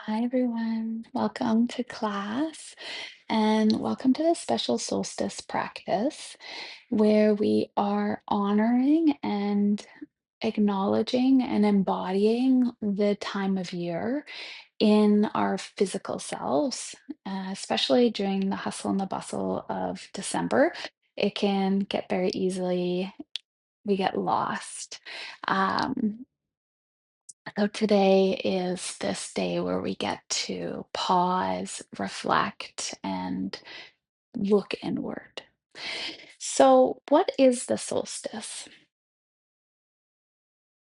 Hi, everyone. Welcome to class and welcome to the special solstice practice where we are honoring and acknowledging and embodying the time of year in our physical selves, especially during the hustle and the bustle of December. It can get very easily, we get lost. Um, so today is this day where we get to pause, reflect, and look inward. So, what is the solstice?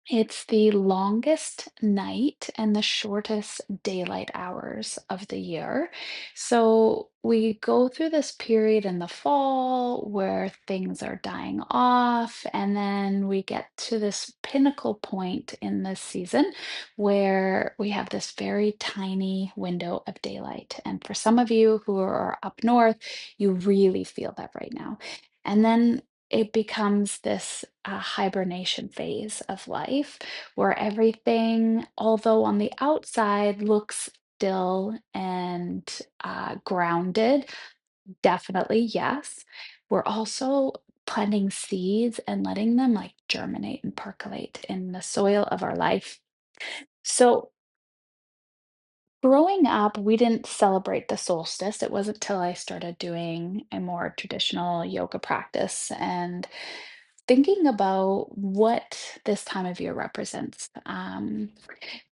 It's the longest night and the shortest daylight hours of the year. So we go through this period in the fall where things are dying off, and then we get to this pinnacle point in the season where we have this very tiny window of daylight. And for some of you who are up north, you really feel that right now. And then it becomes this hibernation phase of life where everything, although on the outside looks still and grounded, definitely yes. We're also planting seeds and letting them like germinate and percolate in the soil of our life. So, growing up, we didn't celebrate the solstice. It wasn't until I started doing a more traditional yoga practice and thinking about what this time of year represents.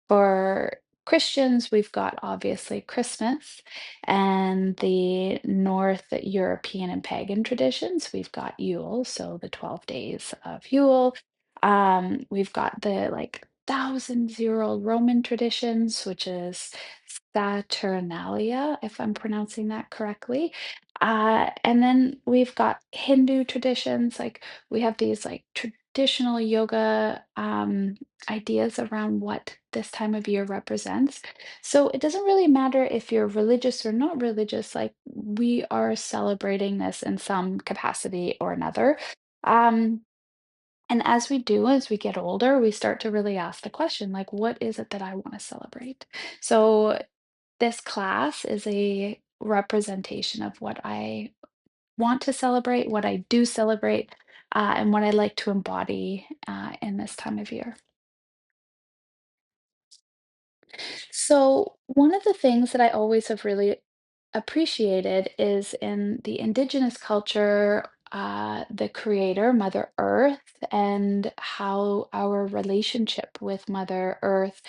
For Christians, we've got obviously Christmas and the North European and pagan traditions. We've got Yule, so the 12 days of Yule. We've got the like thousands-year-old Roman traditions, which is Saturnalia, if I'm pronouncing that correctly. And then we've got Hindu traditions, like we have these like traditional yoga ideas around what this time of year represents. So it doesn't really matter if you're religious or not religious, like we are celebrating this in some capacity or another. Um, and as we do, as we get older, we start to really ask the question, like, what is it that I want to celebrate? So this class is a representation of what I want to celebrate, what I do celebrate, and what I like to embody in this time of year. So, one of the things that I always have really appreciated is in the indigenous culture, the creator, Mother Earth, and how our relationship with Mother Earth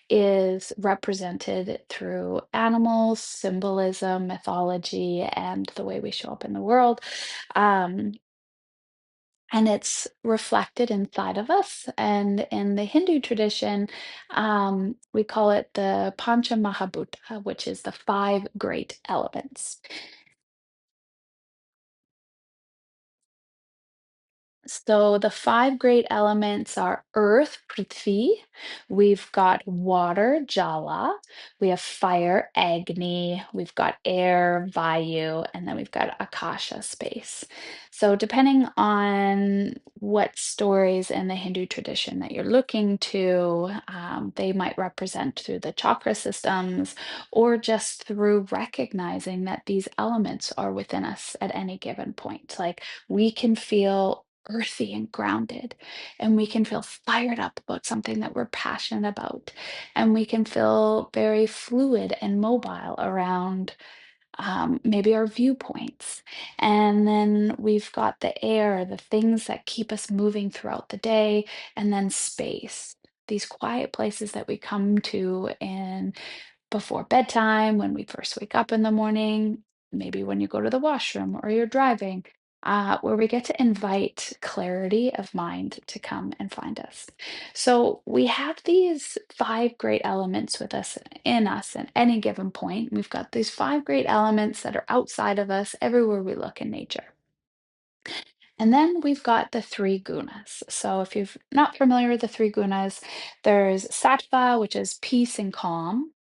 is represented through animals, symbolism, mythology, and the way we show up in the world. Um, and it's reflected inside of us. And in the Hindu tradition, we call it the Pancha Mahabhuta, which is the five great elements. So the five great elements are earth, Prithvi. We've got water, Jala. We have fire, Agni. We've got air, Vayu, and then we've got Akasha, space. So depending on what stories in the Hindu tradition that you're looking to, they might represent through the chakra systems or just through recognizing that these elements are within us at any given point. Like we can feel earthy and grounded, and we can feel fired up about something that we're passionate about, and we can feel very fluid and mobile around maybe our viewpoints. And then we've got the air, the things that keep us moving throughout the day, and then space. These quiet places that we come to in before bedtime, when we first wake up in the morning, maybe when you go to the washroom or you're driving, where we get to invite clarity of mind to come and find us. So we have these five great elements with us in us at any given point. We've got these five great elements that are outside of us everywhere we look in nature. And then we've got the three gunas. So if you're not familiar with the three gunas, there's sattva, which is peace and calm.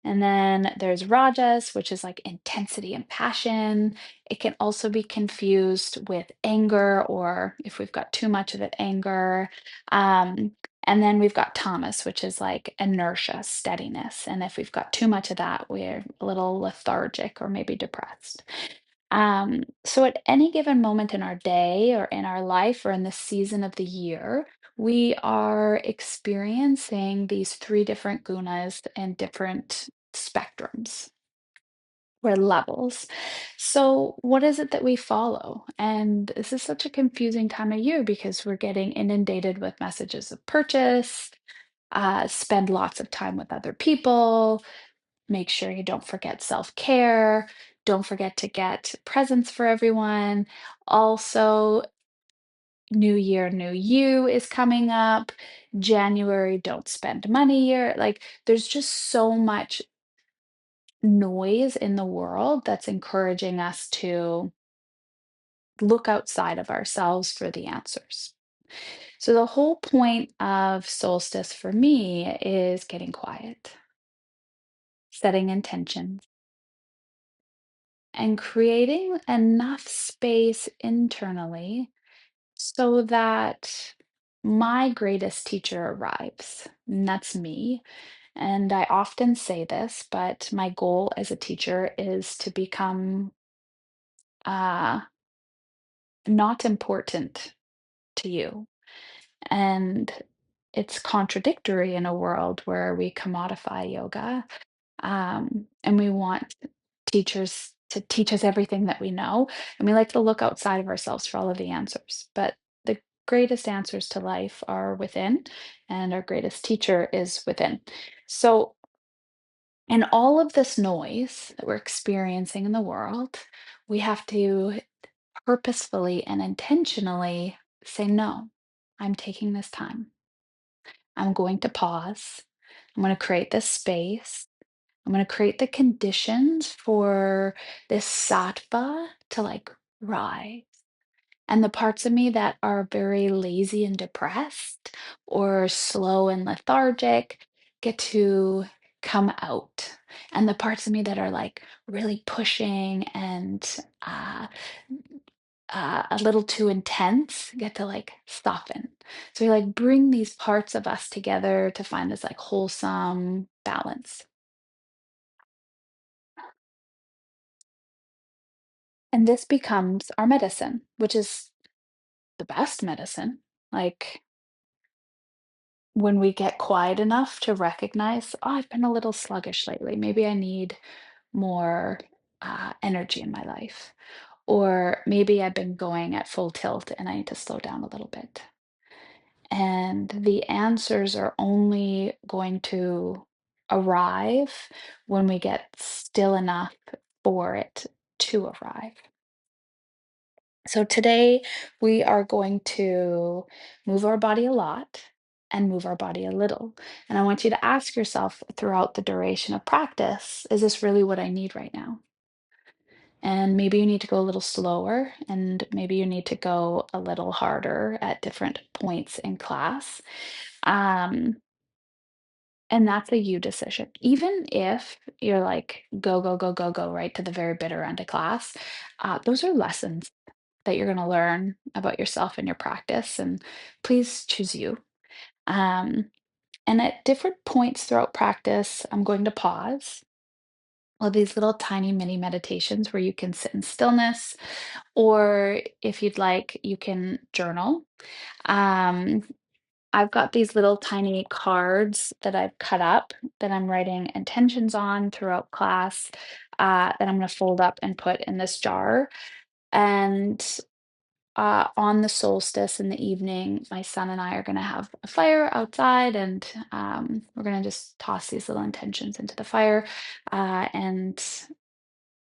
And then there's rajas, which is like intensity and passion. It can also be confused with anger, or if we've got too much of it, anger. Um, And then we've got Thomas, which is like inertia, steadiness. And if we've got too much of that, we're a little lethargic or maybe depressed. So at any given moment in our day or in our life or in the season of the year, we are experiencing these three different gunas and different spectrums or levels. So, what is it that we follow? And this is such a confusing time of year because we're getting inundated with messages of purchase, spend lots of time with other people, make sure you don't forget self care, don't forget to get presents for everyone. Also, New Year, New You is coming up. January, don't spend money year. Like, there's just so much noise in the world that's encouraging us to look outside of ourselves for the answers. So, the whole point of solstice for me is getting quiet, setting intentions, and creating enough space internally so that my greatest teacher arrives. And that's me. And I often say this, but my goal as a teacher is to become uh, not important to you. And it's contradictory in a world where we commodify yoga, and we want teachers to teach us everything that we know. And we like to look outside of ourselves for all of the answers. But the greatest answers to life are within, and our greatest teacher is within. So, in all of this noise that we're experiencing in the world, we have to purposefully and intentionally say, no, I'm taking this time. I'm going to pause. I'm going to create this space. I'm going to create the conditions for this sattva to like rise. And the parts of me that are very lazy and depressed or slow and lethargic get to come out. And the parts of me that are like really pushing and uh, a little too intense get to like soften. So we like bring these parts of us together to find this like wholesome balance. And this becomes our medicine, which is the best medicine. Like when we get quiet enough to recognize, oh, I've been a little sluggish lately. Maybe I need more energy in my life. Or maybe I've been going at full tilt and I need to slow down a little bit. And the answers are only going to arrive when we get still enough for it to arrive. So today we are going to move our body a lot and move our body a little. And I want you to ask yourself throughout the duration of practice, is this really what I need right now? And maybe you need to go a little slower, and maybe you need to go a little harder at different points in class. Um, and that's a you decision. Even if you're like, go, go, go, go, go, right to the very bitter end of class, those are lessons that you're going to learn about yourself and your practice. And please choose you. Um, and at different points throughout practice, I'm going to pause. All these little tiny mini meditations where you can sit in stillness, or if you'd like, you can journal. Um, I've got these little tiny cards that I've cut up that I'm writing intentions on throughout class, that I'm going to fold up and put in this jar. And on the solstice in the evening, my son and I are going to have a fire outside, and we're going to just toss these little intentions into the fire and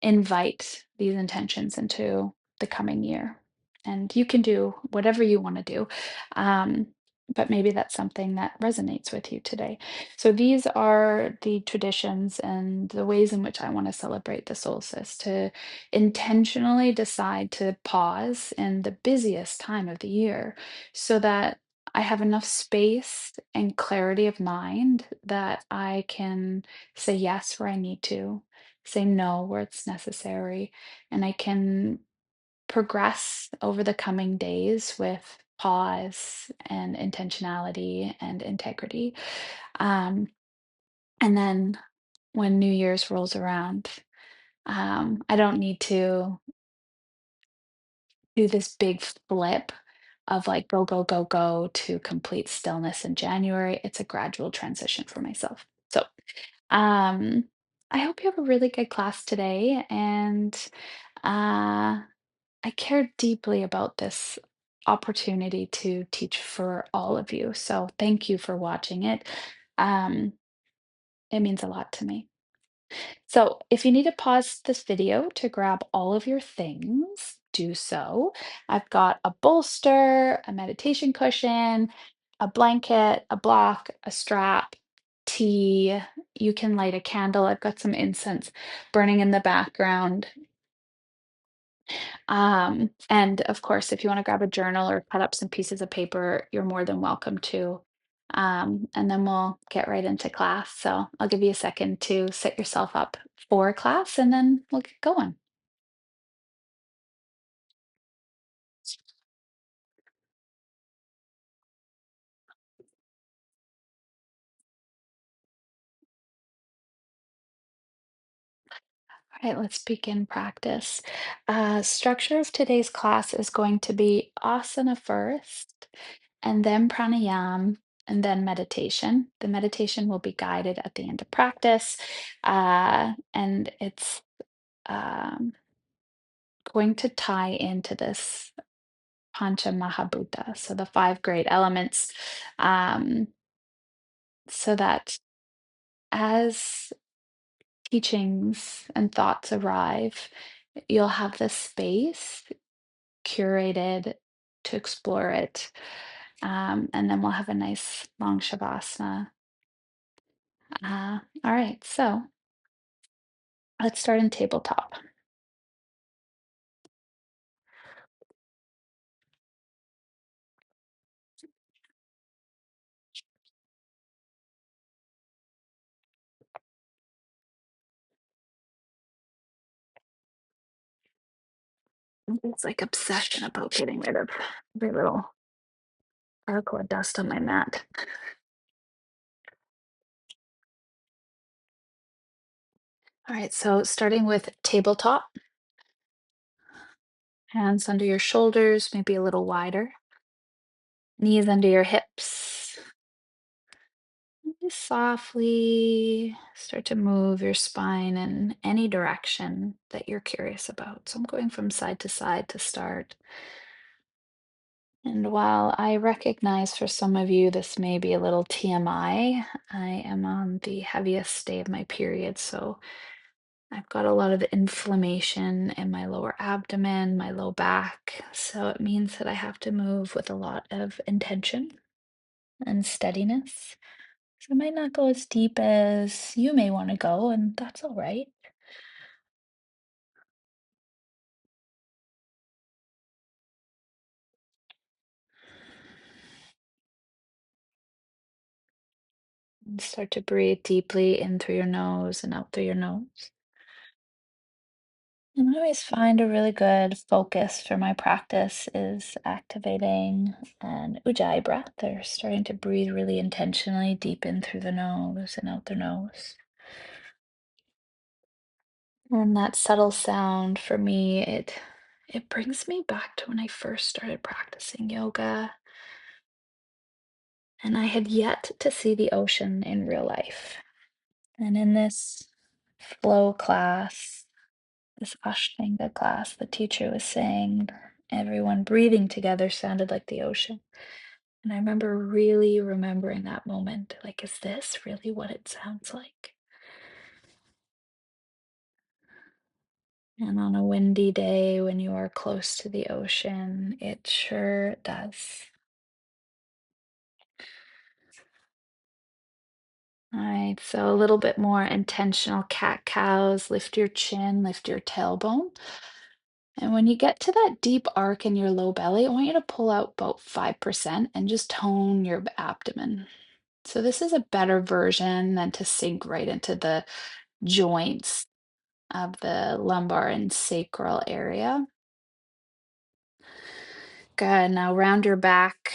invite these intentions into the coming year. And you can do whatever you want to do. Um, but maybe that's something that resonates with you today. So these are the traditions and the ways in which I want to celebrate the solstice, to intentionally decide to pause in the busiest time of the year so that I have enough space and clarity of mind that I can say yes where I need to, say no where it's necessary, and I can progress over the coming days with pause and intentionality and integrity. Um, and then when New Year's rolls around, I don't need to do this big flip of like go, go, go, go to complete stillness in January. It's a gradual transition for myself. So, um, I hope you have a really good class today. And I care deeply about this opportunity to teach for all of you. So, thank you for watching it. Um, it means a lot to me. So if you need to pause this video to grab all of your things, do so. I've got a bolster, a meditation cushion, a blanket, a block, a strap, tea. You can light a candle. I've got some incense burning in the background. And of course, if you want to grab a journal or cut up some pieces of paper, you're more than welcome to. And then we'll get right into class. So I'll give you a second to set yourself up for class and then we'll get going. All right, let's begin practice. Structure of today's class is going to be asana first, and then pranayama, and then meditation. The meditation will be guided at the end of practice, and it's um, going to tie into this Pancha Mahabhuta, so the five great elements, um, so that as teachings and thoughts arrive, you'll have the space curated to explore it. And then we'll have a nice long shavasana. All right, so let's start in tabletop. It's like obsession about getting rid of every little particle of dust on my mat. All right, so starting with tabletop, hands under your shoulders, maybe a little wider, knees under your hips. Just softly start to move your spine in any direction that you're curious about. So I'm going from side to side to start. And while I recognize for some of you this may be a little TMI, I am on the heaviest day of my period. So I've got a lot of inflammation in my lower abdomen, my low back. So it means that I have to move with a lot of intention and steadiness. So it might not go as deep as you may want to go, and that's all right. And start to breathe deeply in through your nose and out through your nose. And I always find a really good focus for my practice is activating an ujjayi breath. They're starting to breathe really intentionally deep in through the nose and out the nose. And that subtle sound for me, it brings me back to when I first started practicing yoga. And I had yet to see the ocean in real life. And in this flow class, this Ashtanga class, the teacher was saying everyone breathing together sounded like the ocean. And I remember really remembering that moment. Like, is this really what it sounds like? And on a windy day when you are close to the ocean, it sure does. All right, so a little bit more intentional cat cows. Lift your chin, lift your tailbone. And when you get to that deep arc in your low belly, I want you to pull out about 5% and just tone your abdomen. So this is a better version than to sink right into the joints of the lumbar and sacral area. Good. Now round your back,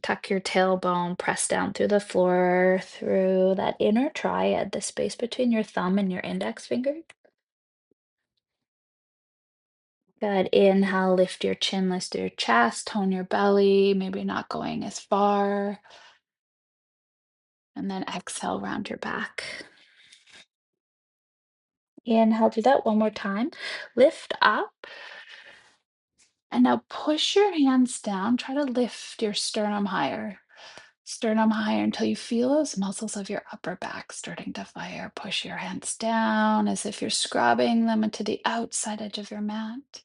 tuck your tailbone, press down through the floor, through that inner triad, the space between your thumb and your index finger. Good. Inhale, lift your chin, lift your chest, tone your belly, maybe not going as far. And then exhale, round your back. Inhale, do that one more time. Lift up. And now push your hands down. Try to lift your sternum higher until you feel those muscles of your upper back starting to fire. Push your hands down as if you're scrubbing them into the outside edge of your mat.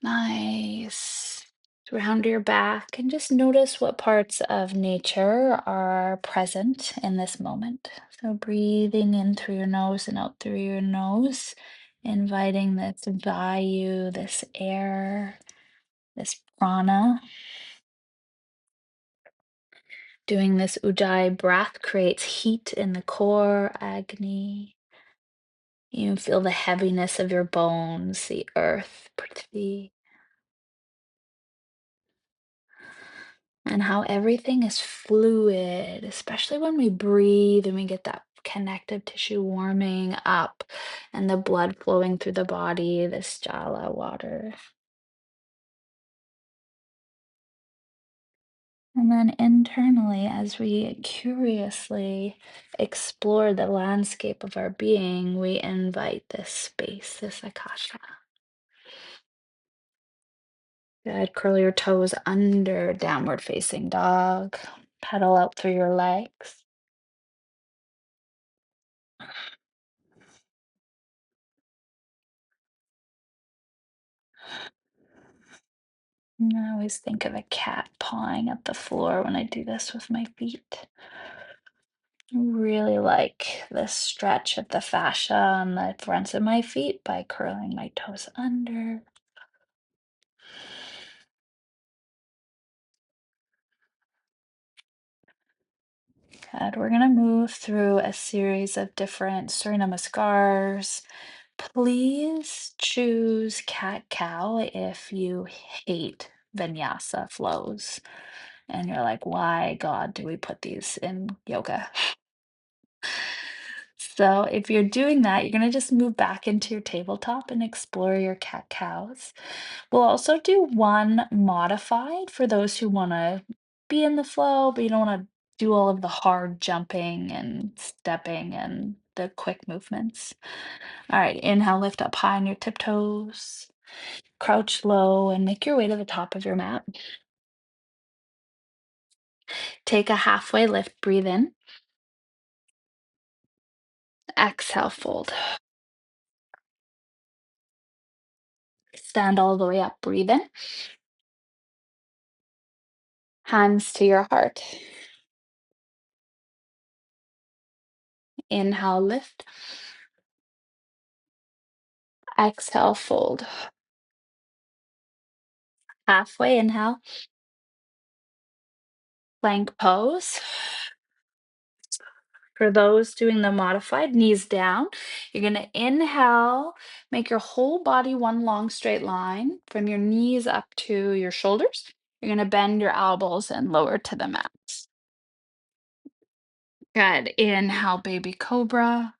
Nice. Round your back and just notice what parts of nature are present in this moment. So breathing in through your nose and out through your nose, inviting this vayu, this air, this prana. Doing this ujjayi breath creates heat in the core, agni. You feel the heaviness of your bones, the earth, prithvi, and how everything is fluid, especially when we breathe and we get that connective tissue warming up and the blood flowing through the body, this jala water. And then internally, as we curiously explore the landscape of our being, we invite this space, this akasha. Good. Curl your toes under downward facing dog. Pedal out through your legs. And I always think of a cat pawing at the floor when I do this with my feet. I really like the stretch of the fascia on the fronts of my feet by curling my toes under. Good. We're going to move through a series of different Surya Namaskars. Please choose cat cow if you hate vinyasa flows and you're like, why, God, do we put these in yoga? So if you're doing that, you're going to just move back into your tabletop and explore your cat cows. We'll also do one modified for those who want to be in the flow, but you don't want to do all of the hard jumping and stepping and the quick movements. All right, inhale, lift up high on your tiptoes, crouch low, and make your way to the top of your mat. Take a halfway lift, breathe in, exhale, fold. Stand all the way up, breathe in, hands to your heart. Inhale, lift, exhale, fold. Halfway inhale, plank pose. For those doing the modified, knees down. You're going to inhale, make your whole body one long straight line from your knees up to your shoulders. You're going to bend your elbows and lower to the mat. Good. Inhale, baby cobra.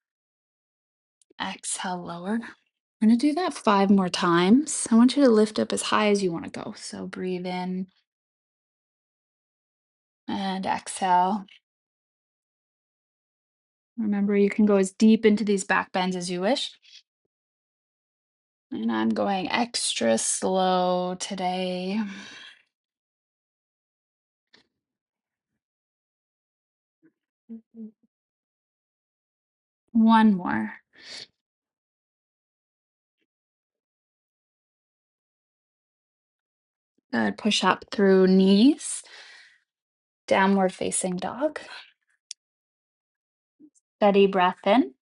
Exhale, lower. I'm going to do that 5 more times. I want you to lift up as high as you want to go. So breathe in and exhale. Remember, you can go as deep into these back bends as you wish. And I'm going extra slow today. One more. Good. Push up through knees, downward facing dog. Steady breath in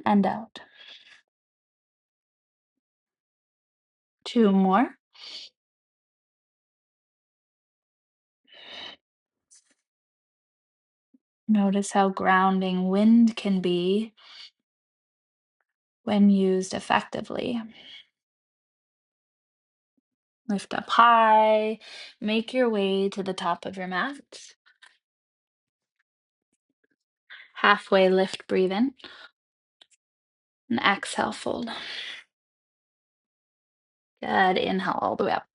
and out. 2 more. Notice how grounding wind can be when used effectively. Lift up high. Make your way to the top of your mat. Halfway lift, breathe in. And exhale, fold. Good. Inhale all the way up.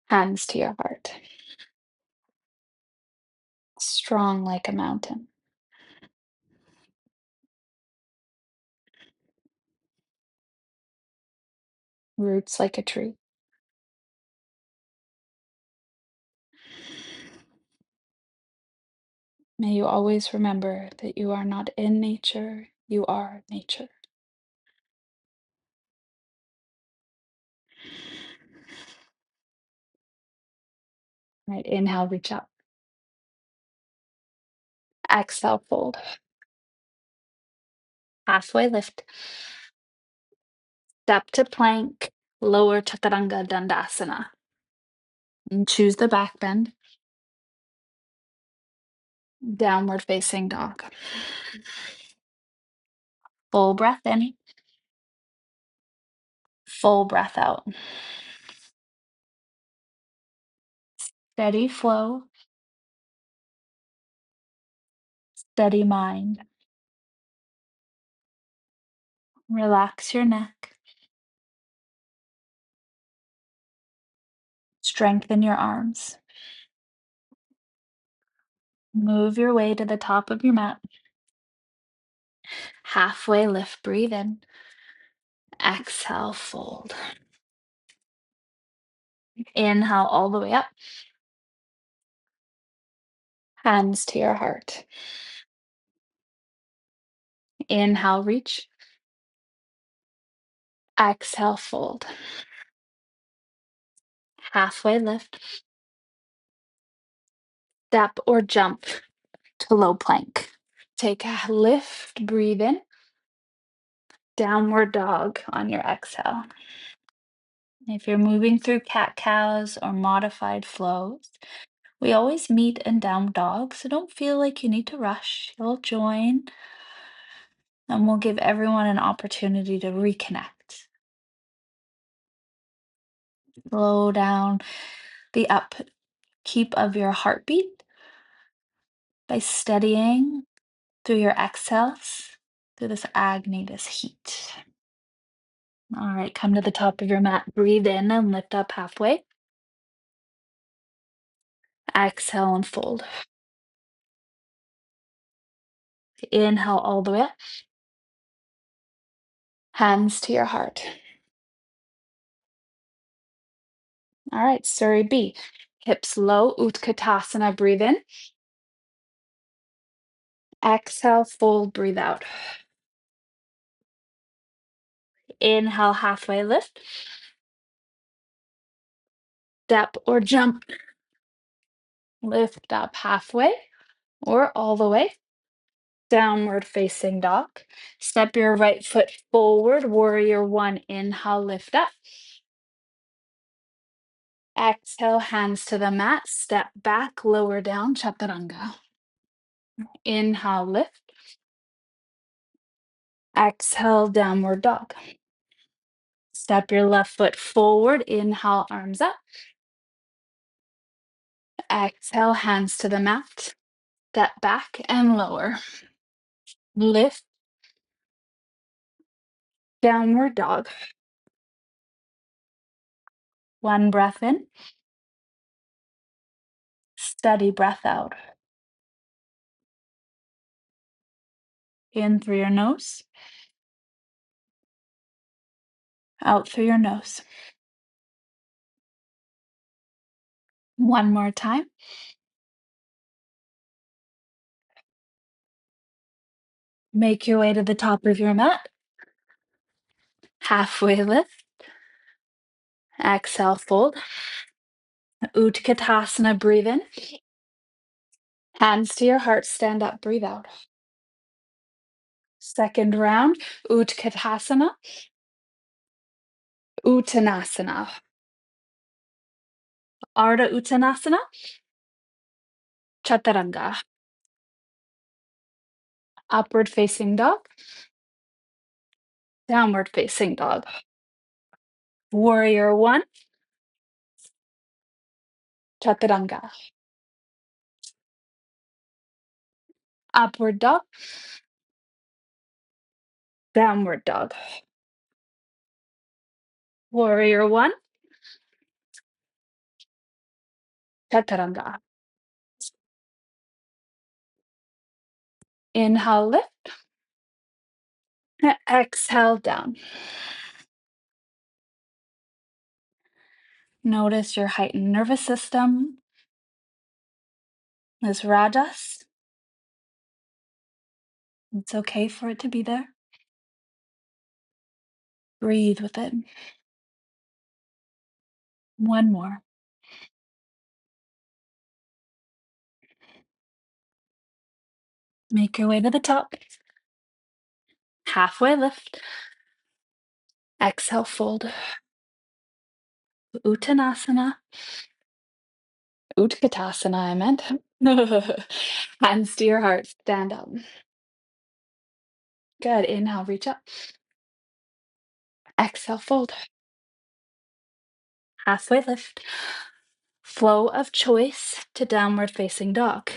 Hands to your heart. Strong like a mountain. Roots like a tree. May you always remember that you are not in nature, you are nature. Right, inhale, reach up. Exhale, fold. Halfway lift. Step to plank, lower chaturanga dandasana. And choose the back bend. Downward facing dog. Full breath in. Full breath out. Steady flow. Steady mind. Relax your neck. Strengthen your arms. Move your way to the top of your mat. Halfway lift, breathe in. Exhale, fold. Inhale all the way up. Hands to your heart. Inhale, reach. Exhale, fold. Halfway lift. Step or jump to low plank. Take a lift, breathe in. Downward dog on your exhale. If you're moving through cat cows or modified flows, we always meet in down dog, so don't feel like you need to rush. You'll join, and we'll give everyone an opportunity to reconnect. Slow down the upkeep of your heartbeat by steadying through your exhales, through this agni, this heat. All right, come to the top of your mat. Breathe in and lift up halfway. Exhale and fold. Inhale all the way up. Hands to your heart. All right, Surrey B. Hips low, Utkatasana, breathe in. Exhale, fold, breathe out. Inhale, halfway lift. Step or jump. Lift up halfway or all the way. Downward facing dog. Step your right foot forward, warrior one. Inhale, lift up. Exhale, hands to the mat. Step back, lower down, chaturanga. Inhale, lift. Exhale, downward dog. Step your left foot forward. Inhale, arms up. Exhale, hands to the mat. Step back and lower. Lift, downward dog. One breath in. Steady breath out. In through your nose. Out through your nose. One more time. Make your way to the top of your mat. Halfway lift. Exhale, fold. Utkatasana, breathe in. Hands to your heart, stand up, breathe out. Second round, Utkatasana, Uttanasana. Ardha Uttanasana, Chaturanga. Upward facing dog, downward facing dog. Warrior one, chaturanga. Upward dog, downward dog. Warrior one, chaturanga. Inhale, lift. Exhale, down. Notice your heightened nervous system, this rajas. It's okay for it to be there. Breathe with it. One more. Make your way to the top. Halfway lift. Exhale, fold. Uttanasana. Utkatasana, I meant. Hands to your heart. Stand up. Good. Inhale, reach up. Exhale, fold. Halfway lift. Flow of choice to downward facing dog.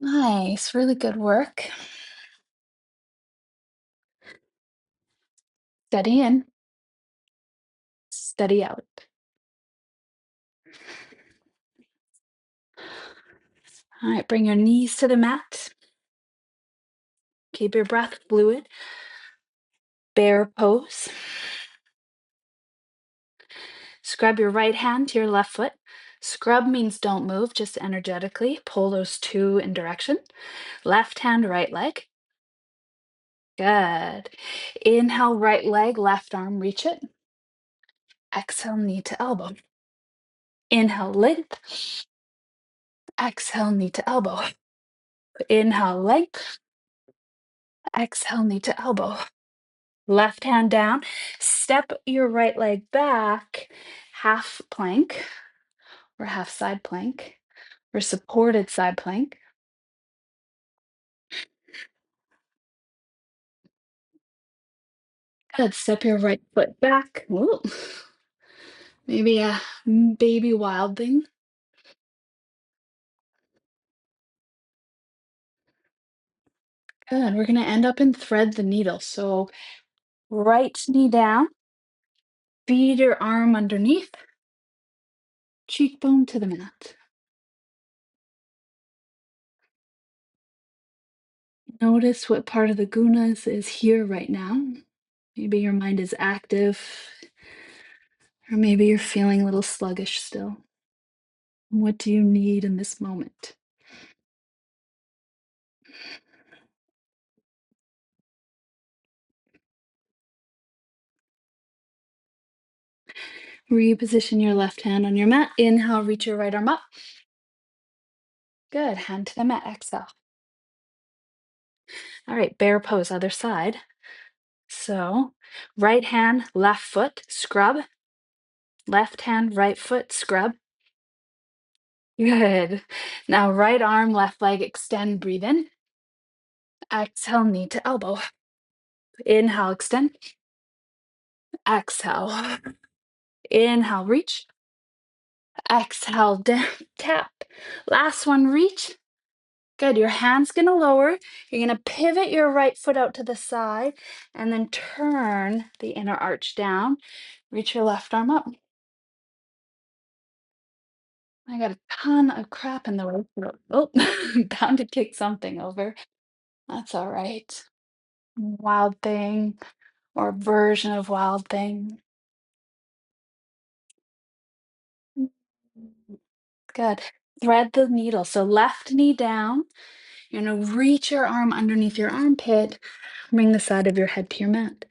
Nice. Really good work. Steady in. Steady out. All right. Bring your knees to the mat. Keep your breath fluid. Bear pose. Scrub your right hand to your left foot. Scrub means don't move, just energetically pull those two in direction. Left hand, right leg. Good. Inhale, right leg, left arm, reach it. Exhale, knee to elbow. Inhale, length. Exhale, knee to elbow. Inhale, length. Exhale, knee to elbow. Left hand down. Step your right leg back, half plank or half side plank or supported side plank. Good. Step your right foot back. Ooh. Maybe a baby wild thing. Good. We're going to end up in thread the needle. So right knee down, feed your arm underneath, cheekbone to the mat. Notice what part of the gunas is here right now. Maybe your mind is active, or maybe you're feeling a little sluggish still. What do you need in this moment? Reposition your left hand on your mat. Inhale, reach your right arm up. Good. Hand to the mat. Exhale. All right, bear pose, other side. So, right hand, left foot, scrub. Left hand, right foot, scrub. Good. Now, right arm, left leg, extend, breathe in. Exhale, knee to elbow. Inhale, extend. Exhale. Inhale, reach. Exhale, down, tap. Last one, reach. Good. Your hand's going to lower. You're going to pivot your right foot out to the side and then turn the inner arch down. Reach your left arm up. I got a ton of crap in the way. Oh, bound to kick something over. That's all right. Wild thing or version of wild thing. Good. Thread the needle. So left knee down. You're going to reach your arm underneath your armpit. Bring the side of your head to your mat.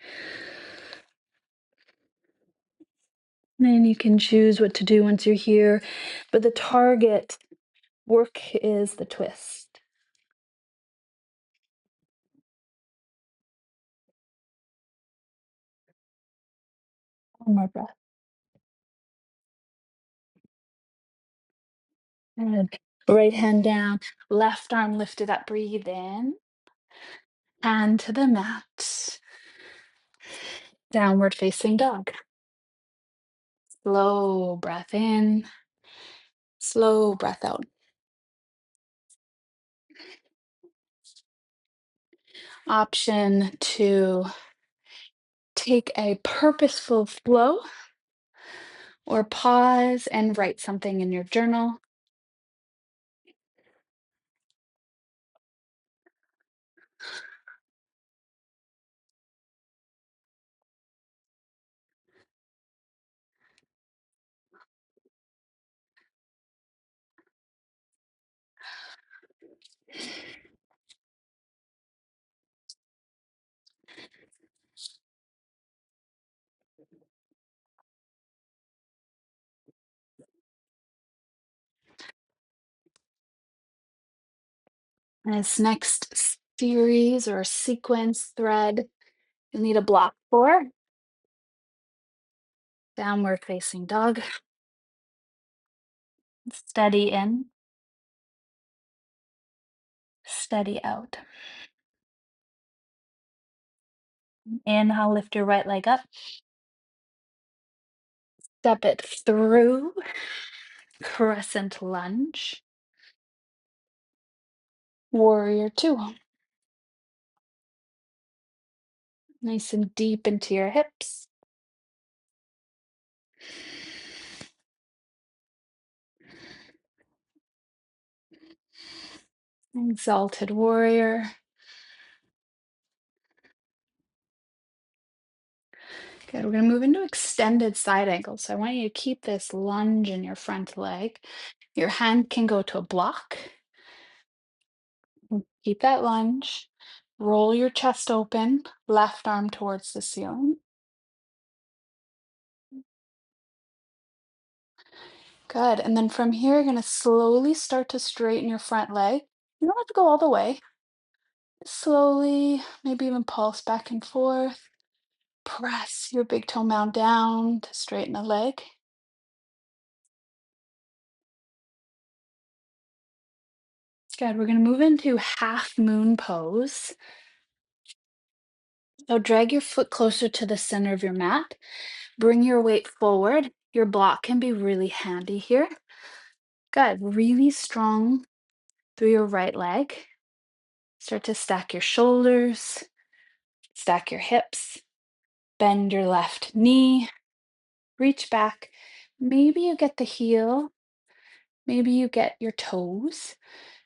Then you can choose what to do once you're here. But the target work is the twist. One more breath. Good. Right hand down, left arm lifted up, breathe in. Hand to the mat. Downward facing dog. Slow breath in, slow breath out. Option to take a purposeful flow or pause and write something in your journal. This next series or sequence thread, you'll need a block for downward facing dog. Steady in, steady out. Inhale, lift your right leg up. Step it through, crescent lunge. Warrior two. Nice and deep into your hips. Exalted warrior. Good. We're going to move into extended side angle. So I want you to keep this lunge in your front leg. Your hand can go to a block. Keep that lunge. Roll your chest open, left arm towards the ceiling. Good. And then from here, you're going to slowly start to straighten your front leg. You don't have to go all the way. Slowly, maybe even pulse back and forth. Press your big toe mound down to straighten the leg. Good. We're going to move into half moon pose. So drag your foot closer to the center of your mat. Bring your weight forward. Your block can be really handy here. Good. Really strong through your right leg. Start to stack your shoulders, stack your hips, bend your left knee, reach back. Maybe you get the heel, maybe you get your toes,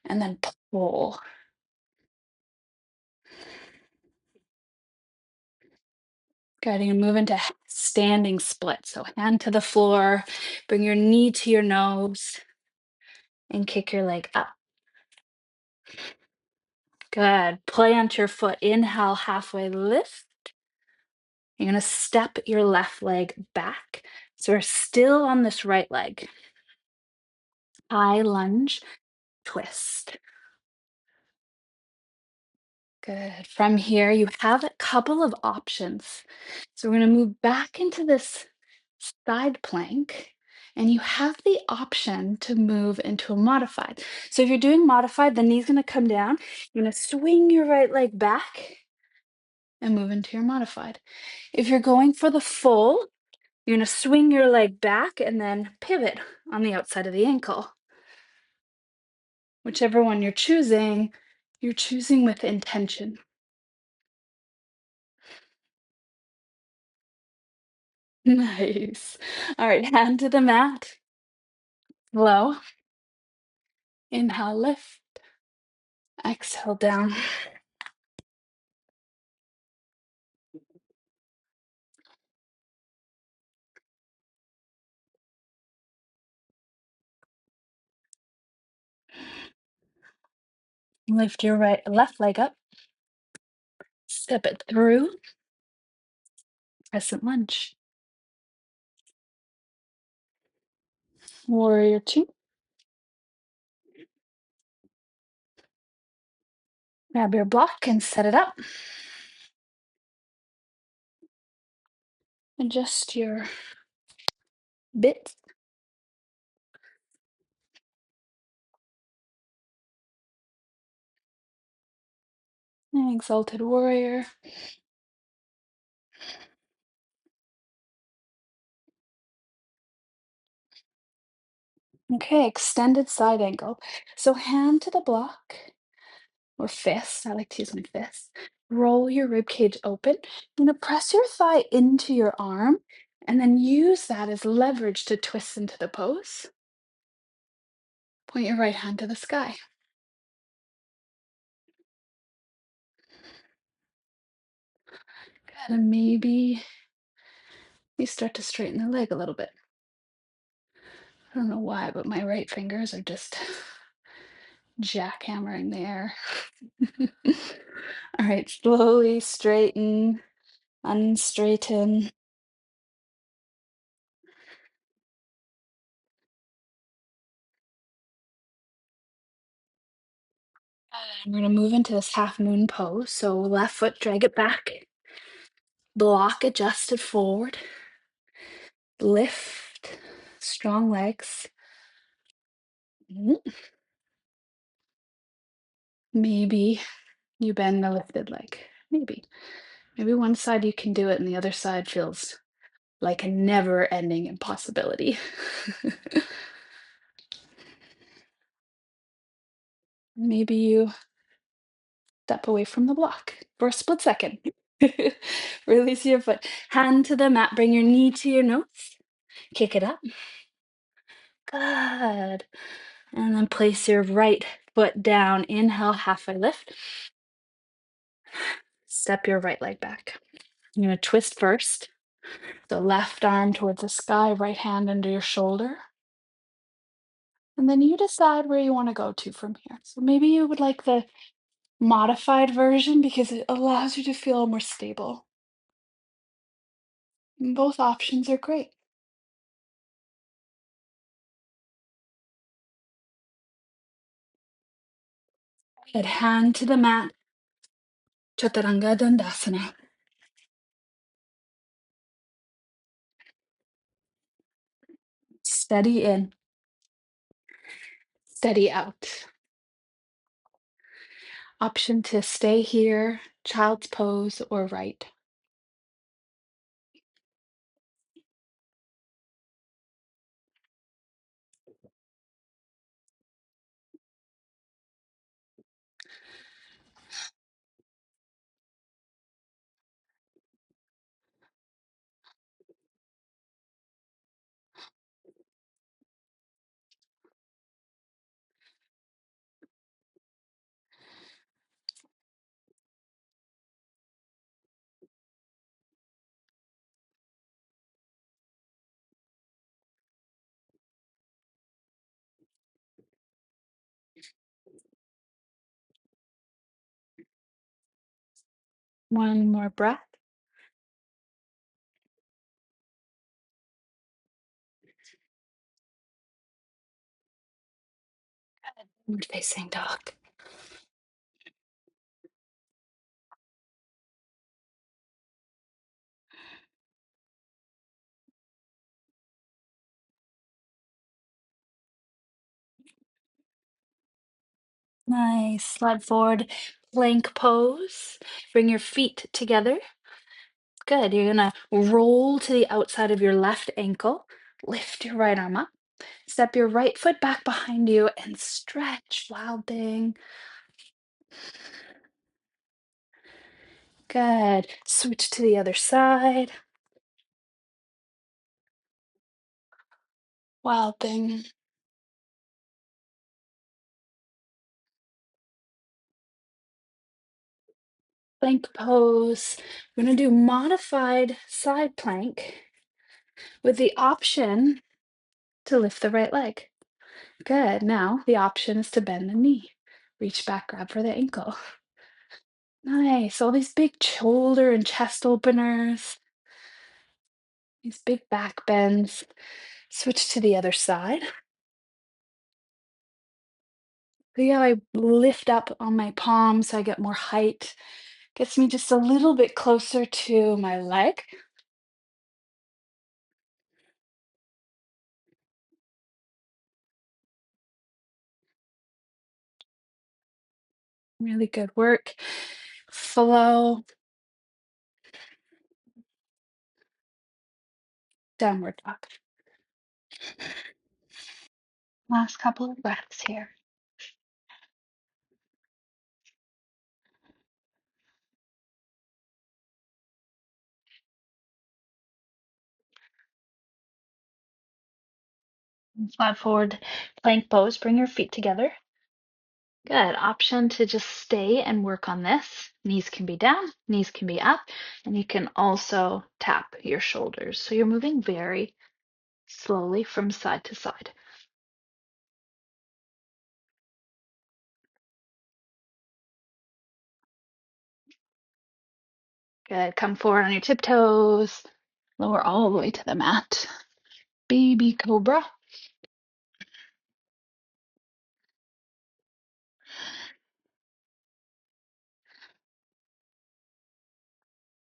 and then pull. Good. You're gonna move into standing split. So hand to the floor, bring your knee to your nose, and kick your leg up. Good. Plant your foot. Inhale, halfway lift. You're going to step your left leg back. So we're still on this right leg. High lunge, twist. Good. From here, you have a couple of options. So we're going to move back into this side plank. And you have the option to move into a modified. So if you're doing modified, the knee's going to come down. You're going to swing your right leg back and move into your modified. If you're going for the full, you're going to swing your leg back and then pivot on the outside of the ankle. Whichever one you're choosing with intention. Nice. All right, hand to the mat. Low. Inhale, lift. Exhale, down. Lift your left leg up. Step it through. Crescent lunge. Warrior two. Grab your block and set it up. Adjust your bits. Exalted warrior. Okay, extended side angle. So hand to the block or fist. I like to use my fist. Roll your rib cage open. You're gonna press your thigh into your arm and then use that as leverage to twist into the pose. Point your right hand to the sky. Good. And maybe you start to straighten the leg a little bit. I don't know why, but my right fingers are just jackhammering the air. All right, slowly straighten, unstraighten. And we're gonna move into this half moon pose. So left foot, drag it back. Block adjusted forward. Lift. Strong legs. Mhm. Maybe you bend the lifted leg. Maybe. Maybe one side you can do it and the other side feels like a never-ending impossibility. Maybe you step away from the block for a split second. Release your foot. Hand to the mat. Bring your knee to your nose. Kick it up. Good. And then place your right foot down. Inhale, halfway lift. Step your right leg back. You're going to twist first. The left arm towards the sky, right hand under your shoulder. And then you decide where you want to go to from here. So maybe you would like the modified version because it allows you to feel more stable. And both options are great. Good. Hand to the mat. Chaturanga Dandasana. Steady in, steady out. Option to stay here, child's pose, or right. One more breath. Good. Facing dog. Nice. Slide forward, plank pose. Bring your feet together. Good. You're gonna roll to the outside of your left ankle. Lift your right arm up. Step your right foot back behind you and stretch. Wild thing. Good. Switch to the other side. Wild thing. Plank pose. We're gonna do modified side plank with the option to lift the right leg. Good. Now the option is to bend the knee. Reach back, grab for the ankle. Nice. All these big shoulder and chest openers, these big back bends. Switch to the other side. See how I lift up on my palms so I get more height. Gets me just a little bit closer to my leg. Really good work. Flow, downward dog. Last couple of breaths here. Flat forward plank pose. Bring your feet together. Good. Option to just stay and work on this. Knees can be down, knees can be up, and you can also tap your shoulders. So you're moving very slowly from side to side. Good. Come forward on your tiptoes. Lower all the way to the mat. Baby cobra.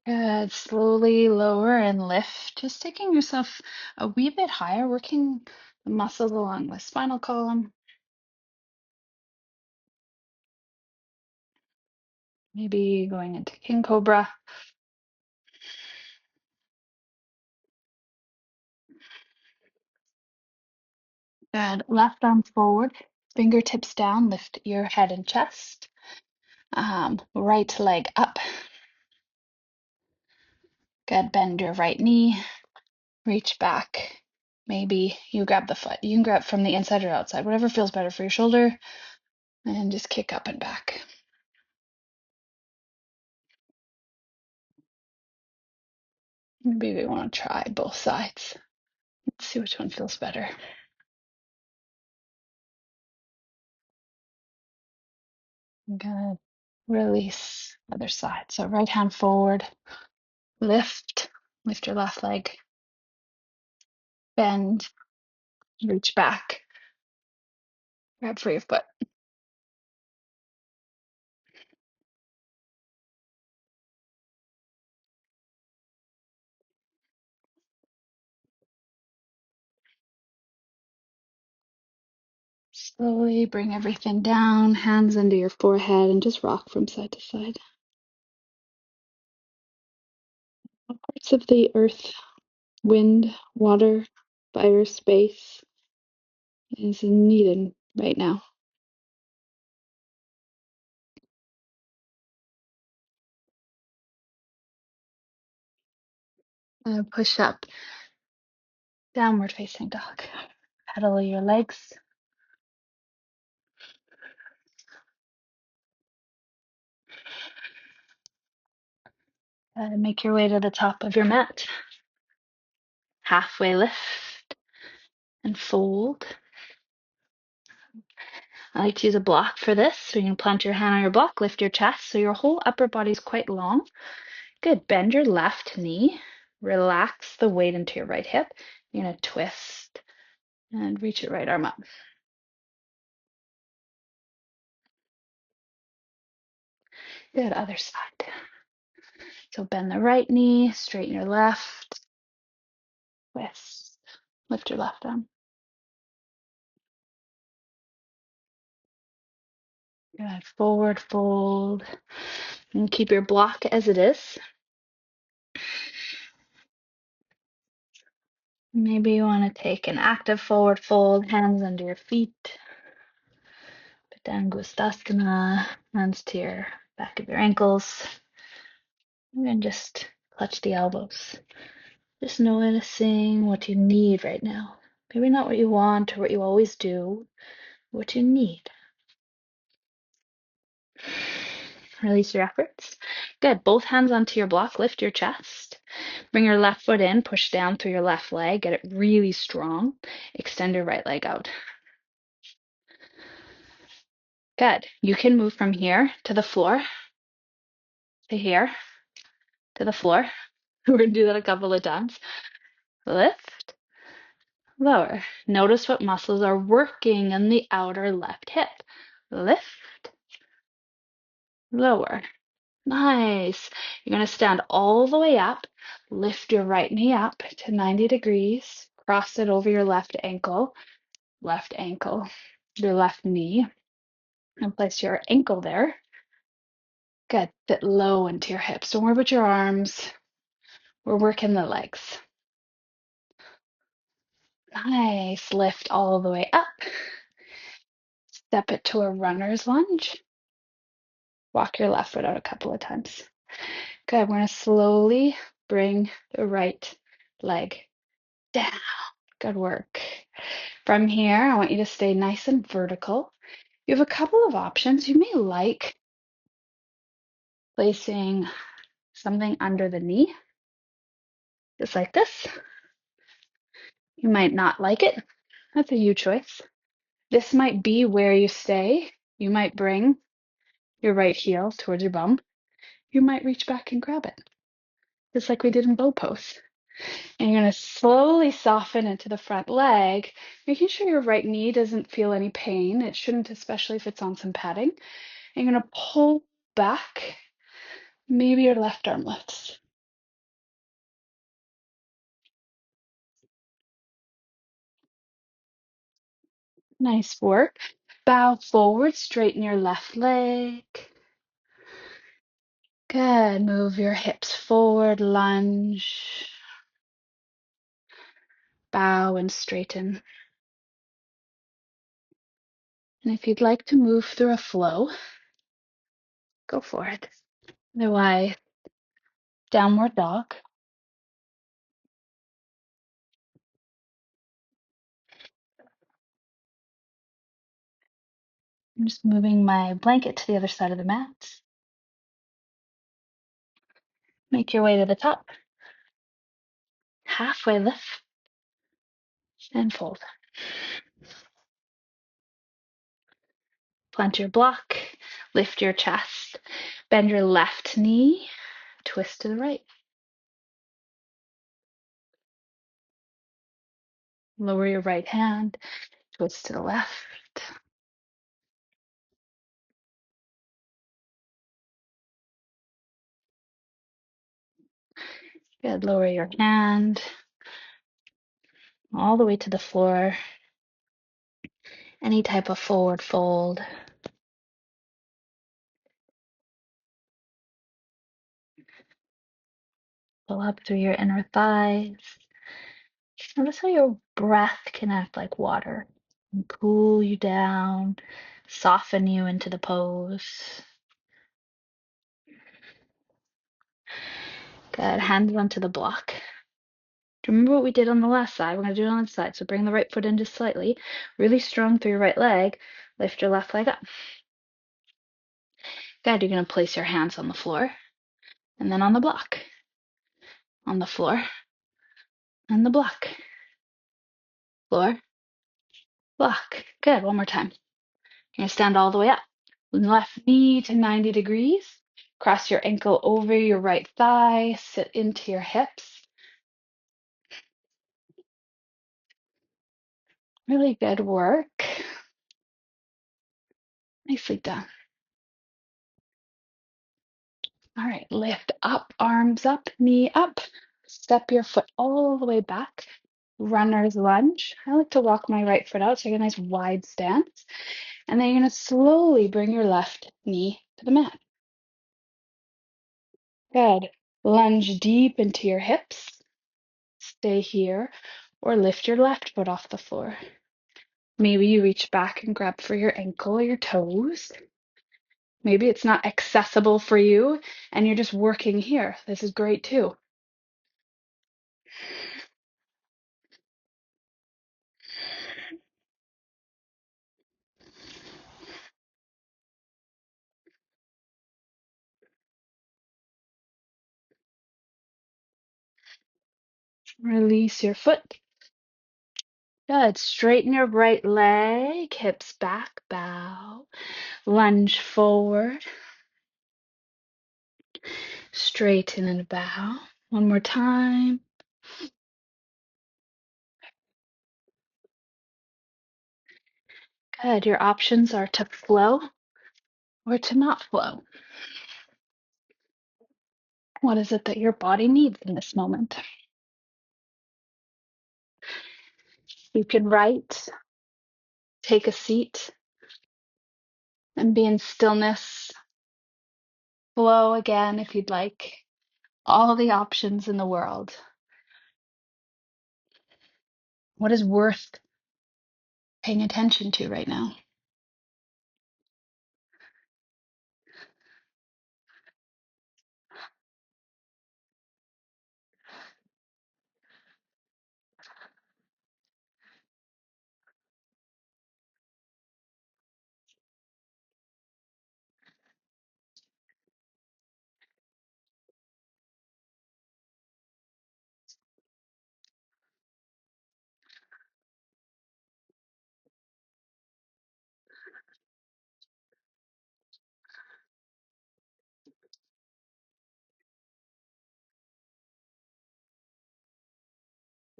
Good. Slowly lower and lift. Just taking yourself a wee bit higher, working the muscles along the spinal column. Maybe going into king cobra. Good. Left arm forward, fingertips down, lift your head and chest. Right leg up. Good. Bend your right knee. Reach back. Maybe you grab the foot. You can grab from the inside or outside, whatever feels better for your shoulder. And just kick up and back. Maybe we want to try both sides. Let's see which one feels better. Good. Release other side. So right hand forward. Lift. Lift your left leg. Bend. Reach back. Grab for your foot. Slowly bring everything down, hands under your forehead, and just rock from side to side. What parts of the earth, wind, water, fire, space is needed right now? Push up, downward facing dog. Pedal your legs. Make your way to the top of your mat. Halfway lift and fold. I like to use a block for this. So you can plant your hand on your block, lift your chest so your whole upper body is quite long. Good. Bend your left knee. Relax the weight into your right hip. You're going to twist and reach your right arm up. Good. Other side. So bend the right knee, straighten your left. Twist. Lift your left arm. Good. Forward fold. And keep your block as it is. Maybe you want to take an active forward fold, hands under your feet. Padangusthasana, hands to your back of your ankles. And just clutch the elbows. Just noticing what you need right now. Maybe not what you want or what you always do, what you need. Release your efforts. Good. Both hands onto your block. Lift your chest. Bring your left foot in. Push down through your left leg. Get it really strong. Extend your right leg out. Good. You can move from here to the floor, to here, to the floor. We're going to do that a couple of times. Lift, lower. Notice what muscles are working in the outer left hip. Lift, lower. Nice. You're going to stand all the way up. Lift your right knee up to 90 degrees. Cross it over your left ankle, your left knee, and place your ankle there. Good. Sit low into your hips. Don't worry about your arms. We're working the legs. Nice. Lift all the way up. Step it to a runner's lunge. Walk your left foot out a couple of times. Good. We're going to slowly bring the right leg down. Good work. From here, I want you to stay nice and vertical. You have a couple of options. You may like placing something under the knee, just like this. You might not like it. That's a you choice. This might be where you stay. You might bring your right heel towards your bum. You might reach back and grab it, just like we did in bow pose. And you're going to slowly soften into the front leg, making sure your right knee doesn't feel any pain. It shouldn't, especially if it's on some padding. And you're going to pull back. Maybe your left arm lifts. Nice work. Bow forward, straighten your left leg. Good. Move your hips forward, lunge. Bow and straighten. And if you'd like to move through a flow, go for it. Otherwise, downward dog. I'm just moving my blanket to the other side of the mat. Make your way to the top. Halfway lift and fold. Plant your block. Lift your chest. Bend your left knee. Twist to the right. Lower your right hand. Twist to the left. Good. Lower your hand all the way to the floor. Any type of forward fold. Pull up through your inner thighs. Notice how your breath can act like water and cool you down, soften you into the pose. Good. Hands onto the block. Do you remember what we did on the last side? We're going to do it on the side. So bring the right foot in just slightly. Really strong through your right leg. Lift your left leg up. Good. You're going to place your hands on the floor and then on the block. On the floor and the block. Floor, block. Good. One more time. You're going to stand all the way up. Left knee to 90 degrees. Cross your ankle over your right thigh. Sit into your hips. Really good work. Nicely done. All right, lift up, arms up, knee up. Step your foot all the way back. Runner's lunge. I like to walk my right foot out so you get a nice wide stance. And then you're going to slowly bring your left knee to the mat. Good. Lunge deep into your hips. Stay here or lift your left foot off the floor. Maybe you reach back and grab for your ankle or your toes. Maybe it's not accessible for you and you're just working here. This is great too. Release your foot. Good. Straighten your right leg, hips back, bow. Lunge forward. Straighten and bow. One more time. Good. Your options are to flow or to not flow. What is it that your body needs in this moment? You can write, take a seat, and be in stillness Flow again if you'd like. All the options in the world. What is worth paying attention to right now?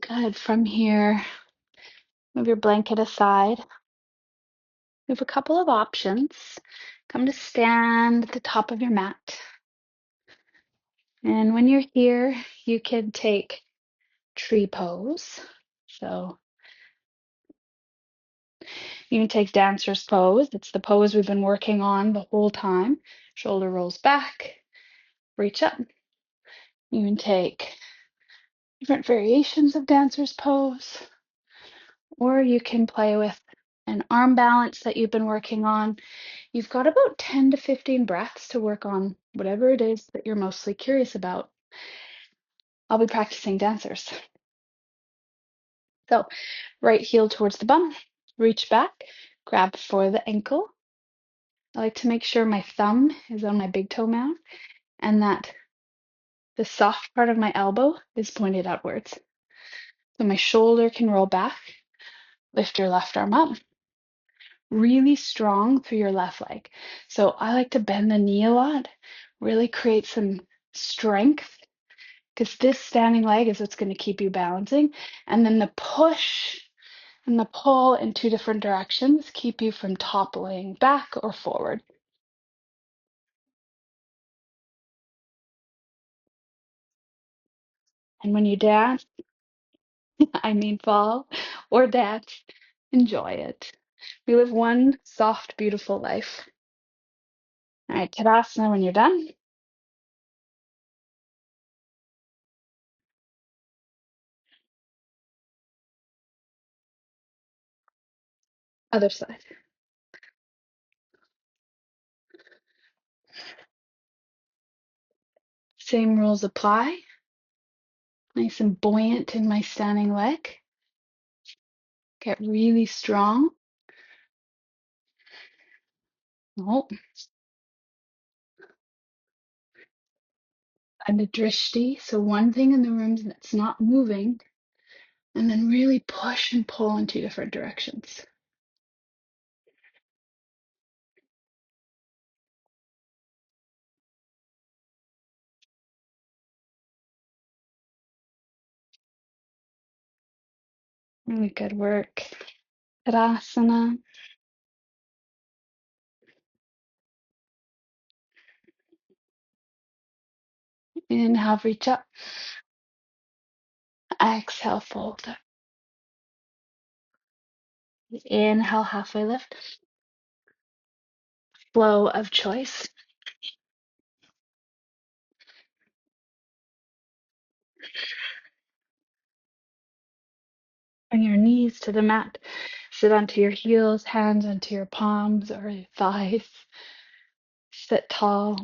Good. From here, move your blanket aside. We have a couple of options. Come to stand at the top of your mat. And when you're here, you can take tree pose. So you can take dancer's pose. It's the pose we've been working on the whole time. Shoulder rolls back, reach up. You can take different variations of dancer's pose, or you can play with an arm balance that you've been working on. You've got about 10 to 15 breaths to work on whatever it is that you're mostly curious about. I'll be practicing dancers. So, right heel towards the bum, reach back, grab for the ankle. I like to make sure my thumb is on my big toe mound and that the soft part of my elbow is pointed outwards. So my shoulder can roll back. Lift your left arm up. Really strong through your left leg. So I like to bend the knee a lot, really create some strength because this standing leg is what's going to keep you balancing. And then the push and the pull in two different directions keep you from toppling back or forward. And when you dance, I mean fall or dance, enjoy it. We live one soft, beautiful life. All right, Tadasana when you're done. Other side. Same rules apply. Nice and buoyant in my standing leg. Get really strong. Oh, and a drishti. So one thing in the room that's not moving, and then really push and pull in two different directions. Really good work. Tadasana. Inhale, reach up. Exhale, fold. Inhale, halfway lift. Flow of choice. Bring your knees to the mat. Sit onto your heels, hands onto your palms or your thighs. Sit tall.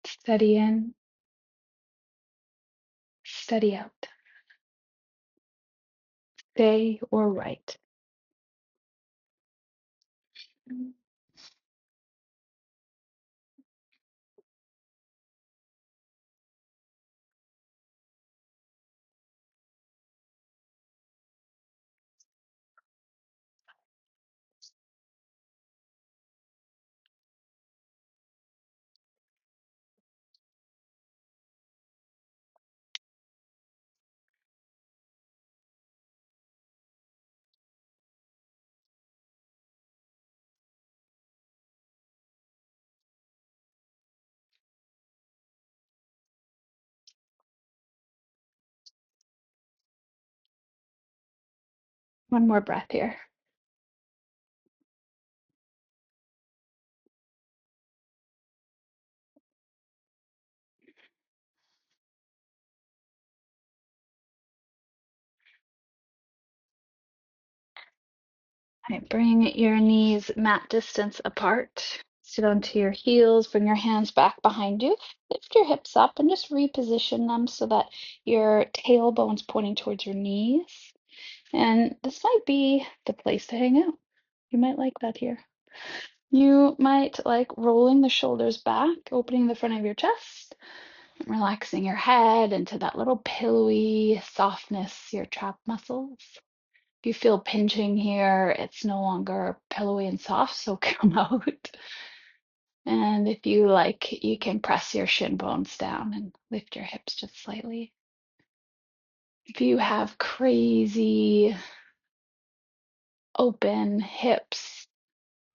Steady in, steady out. Stay or right. One more breath here. right, bring your knees mat distance apart. Sit onto your heels, bring your hands back behind you. Lift your hips up and just reposition them so that your tailbone's pointing towards your knees. And this might be the place to hang out. You might like that here. You might like rolling the shoulders back, opening the front of your chest, and relaxing your head into that little pillowy softness, your trap muscles. If you feel pinching here, it's no longer pillowy and soft, so come out. And if you like, you can press your shin bones down and lift your hips just slightly. If you have crazy open hips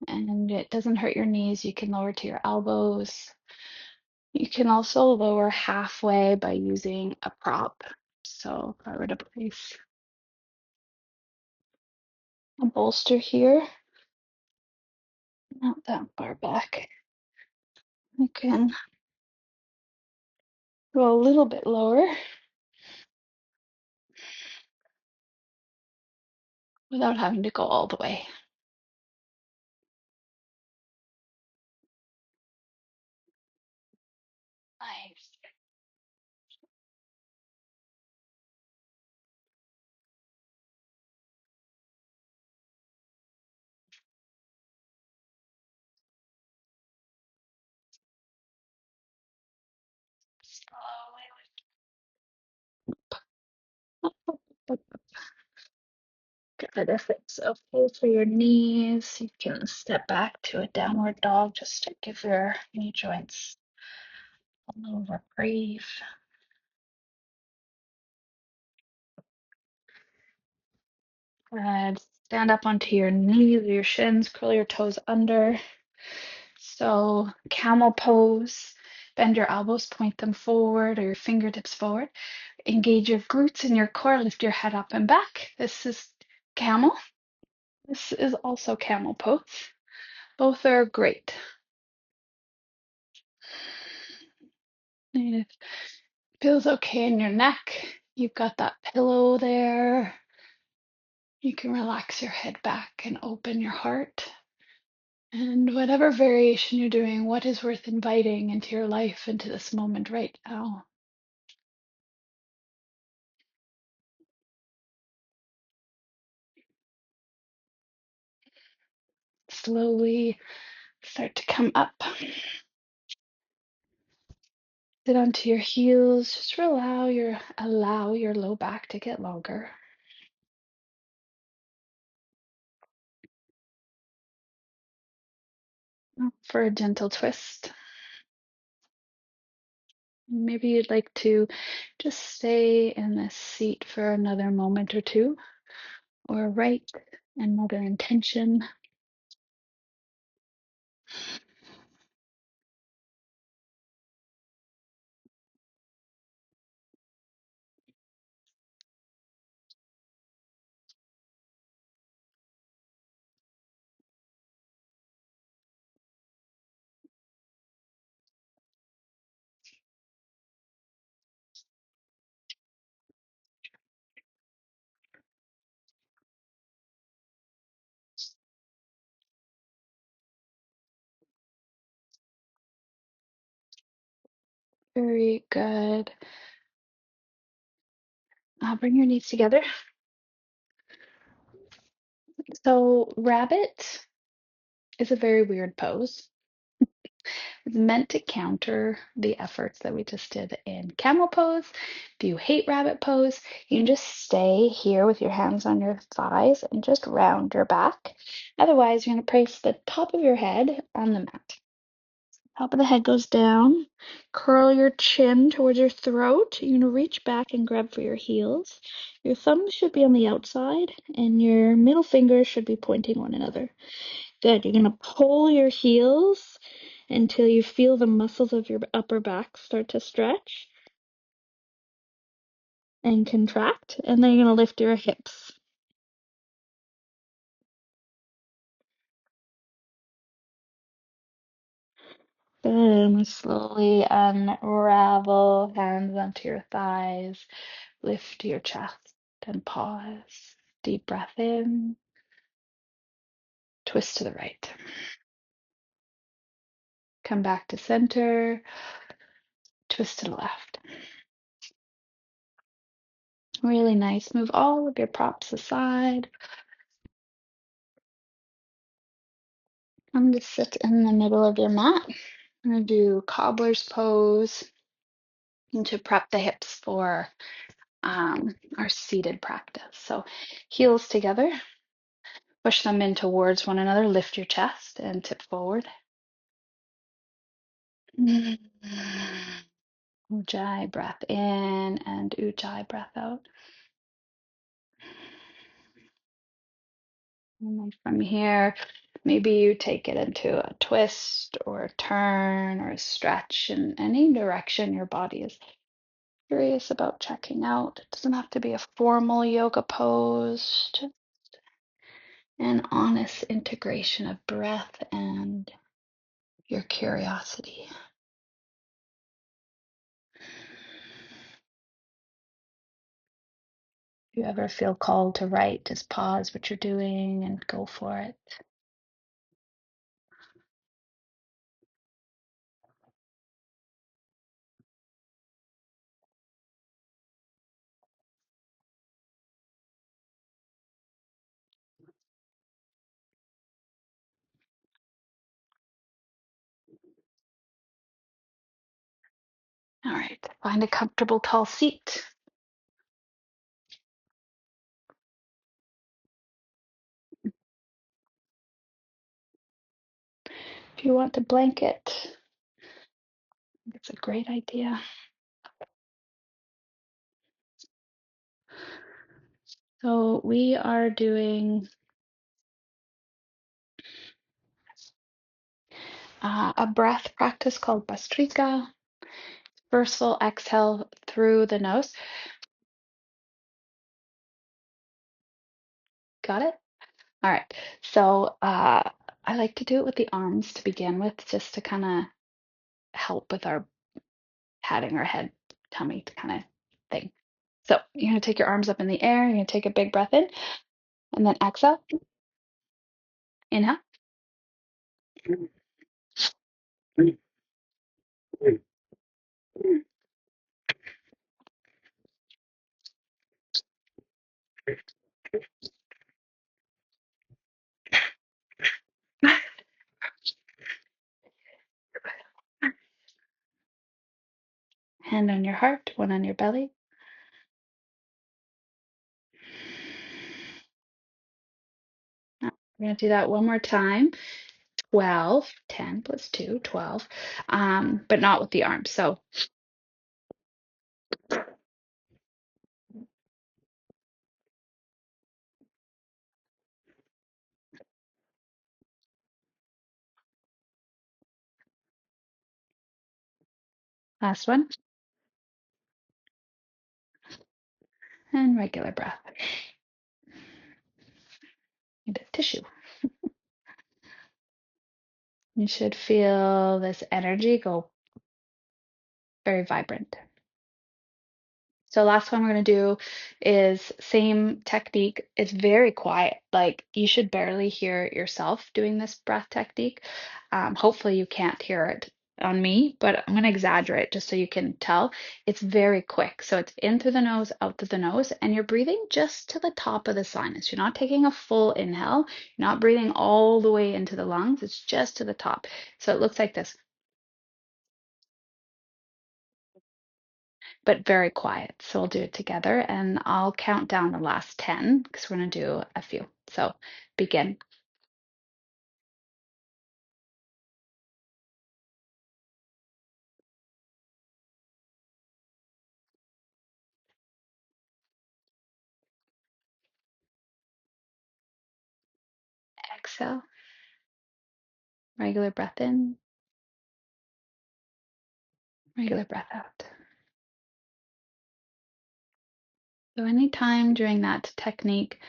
and it doesn't hurt your knees, you can lower to your elbows. You can also lower halfway by using a prop. So if I were to place a bolster here, not that far back, I can go a little bit lower without having to go all the way. Nice. Slowly. Good. If it's okay for your knees, you can step back to a downward dog just to give your knee joints a little reprieve. Good. Stand up onto your knees or your shins, curl your toes under. So, camel pose. Bend your elbows, point them forward, or your fingertips forward. Engage your glutes and your core, lift your head up and back. This is camel. This is also camel pose. Both are great. And it feels okay in your neck. You've got that pillow there. You can relax your head back and open your heart. And whatever variation you're doing, what is worth inviting into your life, into this moment right now? Slowly start to come up. Sit onto your heels. Just allow your low back to get longer. For a gentle twist. Maybe you'd like to just stay in this seat for another moment or two, or write another intention. Very good. Bring your knees together. So, rabbit is a very weird pose. It's meant to counter the efforts that we just did in camel pose. If you hate rabbit pose, you can just stay here with your hands on your thighs and just round your back. Otherwise, you're going to place the top of your head on the mat. Top of the head goes down. Curl your chin towards your throat. You're going to reach back and grab for your heels. Your thumbs should be on the outside, and your middle fingers should be pointing one another. Good. You're going to pull your heels until you feel the muscles of your upper back start to stretch and contract. And then you're going to lift your hips. Then slowly unravel, hands onto your thighs. Lift your chest and pause. Deep breath in. Twist to the right. Come back to center. Twist to the left. Really nice. Move all of your props aside. Come to sit in the middle of your mat. I'm going to do cobbler's pose and to prep the hips for our seated practice. So heels together, push them in towards one another, lift your chest and tip forward. Ujjayi breath in and Ujjayi breath out. And then from here, maybe you take it into a twist or a turn or a stretch in any direction your body is curious about checking out. It doesn't have to be a formal yoga pose, just an honest integration of breath and your curiosity. If you ever feel called to write, just pause what you're doing and go for it. All right, find a comfortable tall seat. If you want a blanket, it's a great idea. So we are doing a breath practice called Bastrika. First, we'll exhale through the nose. Got it? All right. So I like to do it with the arms to begin with, just to kind of help with our patting our head, tummy kind of thing. So you're going to take your arms up in the air. You're going to take a big breath in and then exhale. Inhale. Hand on your heart, one on your belly. We're going to do that one more time. 12, 10 plus 2, 12, but not with the arms. So last one, and regular breath. Need a tissue. You should feel this energy go very vibrant. So last one we're going to do is same technique. It's very quiet. Like you should barely hear yourself doing this breath technique. Hopefully you can't hear it on me, but I'm going to exaggerate just so you can tell. It's very quick. So it's in through the nose, out through the nose, and you're breathing just to the top of the sinus. You're not taking a full inhale. You're not breathing all the way into the lungs. It's just to the top. So it looks like this. But very quiet. So we'll do it together and I'll count down the last 10 because we're going to do a few. So begin. Exhale. Regular breath in. Regular breath out. So anytime during that technique,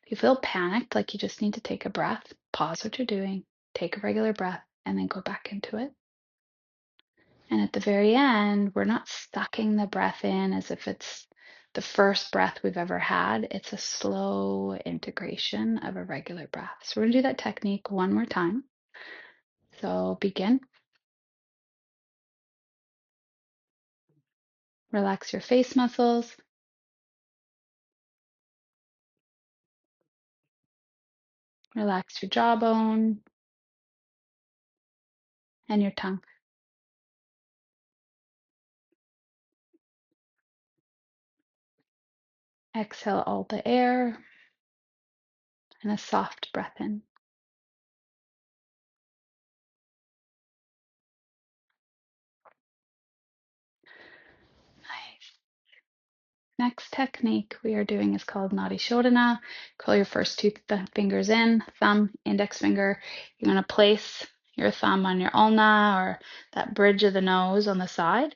if you feel panicked, like you just need to take a breath, pause what you're doing, take a regular breath, and then go back into it. And at the very end, we're not sucking the breath in as if it's the first breath we've ever had. It's a slow integration of a regular breath. So we're going to do that technique one more time. So begin. Relax your face muscles. Relax your jawbone and your tongue. Exhale all the air and a soft breath in. Nice. Next technique we are doing is called Nadi Shodhana. Curl your first two fingers in, thumb, index finger. You're going to place your thumb on your ulna or that bridge of the nose on the side.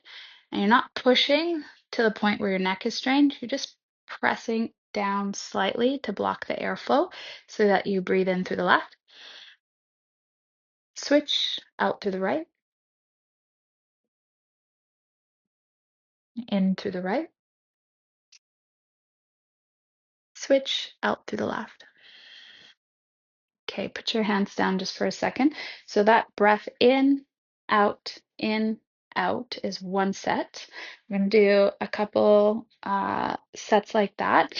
And you're not pushing to the point where your neck is strained. You're just pressing down slightly to block the airflow so that you breathe in through the left. Switch out through the right, in through the right. Switch out through the left. Okay, put your hands down just for a second. So that breath in, out is one set. We're going to do a couple sets like that.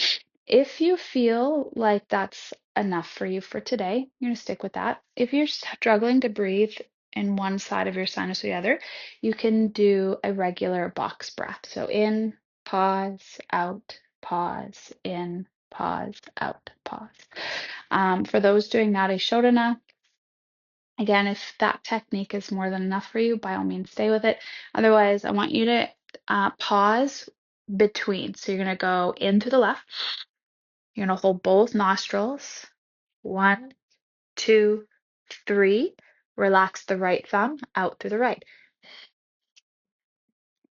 If you feel like that's enough for you for today, you're going to stick with that. If you're struggling to breathe in one side of your sinus or the other, you can do a regular box breath. So in, pause, out, pause, in, pause, out, pause. For those doing Nadi Shodhana, again, if that technique is more than enough for you, by all means, stay with it. Otherwise, I want you to pause between. So you're going to go in through the left. You're going to hold both nostrils. 1, 2, 3. Relax the right thumb out through the right.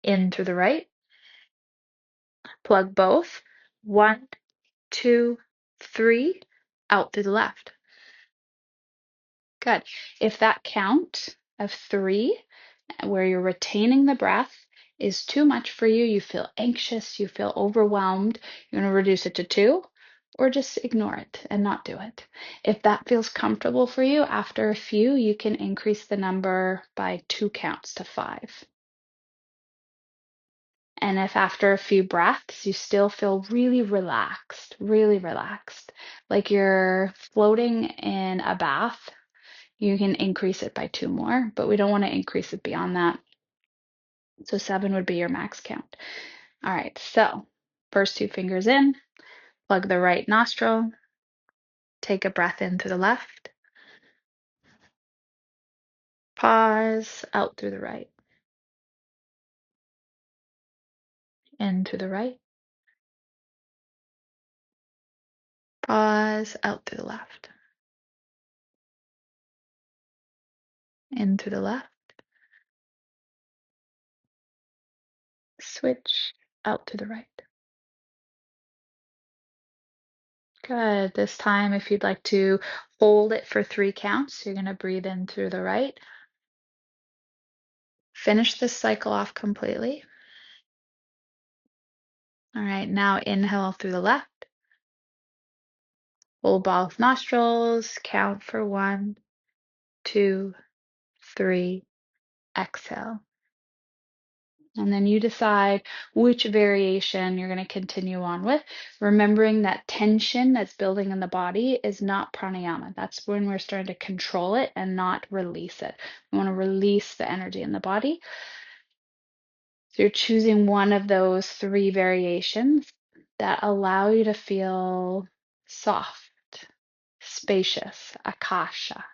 In through the right. Plug both. 1, 2, 3. Out through the left. Good. If that count of 3 where you're retaining the breath is too much for you, you feel anxious, you feel overwhelmed, you're going to reduce it to 2 or just ignore it and not do it. If that feels comfortable for you, after a few, you can increase the number by 2 counts to 5. And if after a few breaths you still feel really relaxed, like you're floating in a bath, you can increase it by 2 more, but we don't want to increase it beyond that. So 7 would be your max count. All right, so first 2 fingers in, plug the right nostril, take a breath in through the left, pause out through the right, in through the right, pause out through the left, in through the left, switch out through the right. Good. This time, if you'd like to hold it for 3 counts, you're going to breathe in through the right. Finish this cycle off completely. All right, now inhale through the left. Hold both nostrils, count for 1, 2, 3, exhale. And then you decide which variation you're going to continue on with, remembering that tension that's building in the body is not pranayama. That's when we're starting to control it and not release it. We want to release the energy in the body. So you're choosing one of those 3 variations that allow you to feel soft, spacious, akasha.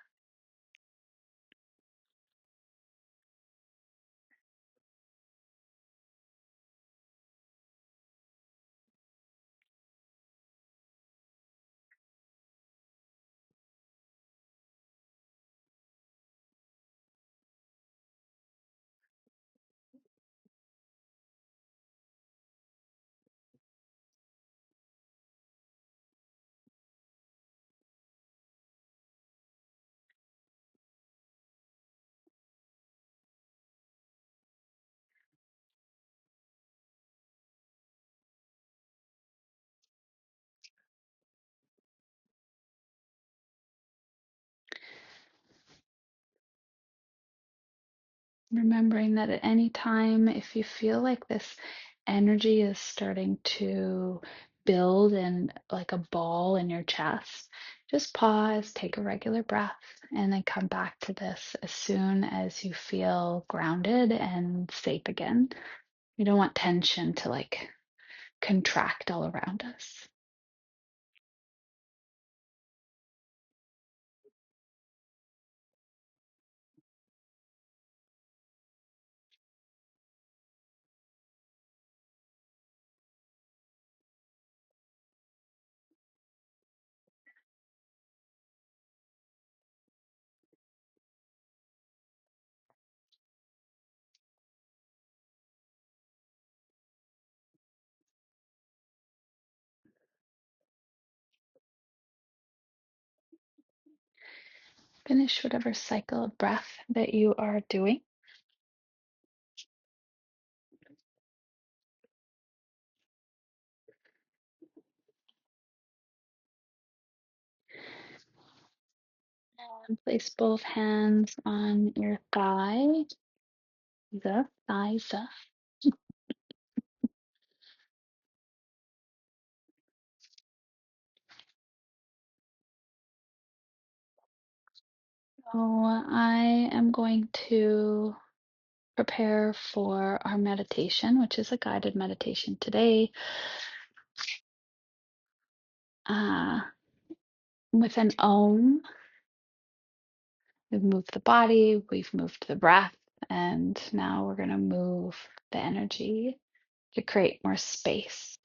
Remembering that at any time, if you feel like this energy is starting to build in like a ball in your chest, just pause, take a regular breath, and then come back to this as soon as you feel grounded and safe again. We don't want tension to like contract all around us. Finish whatever cycle of breath that you are doing. And place both hands on your thigh, the thighs. So I am going to prepare for our meditation, which is a guided meditation today, uh, with an Om. We've moved the body, we've moved the breath, and now we're going to move the energy to create more space.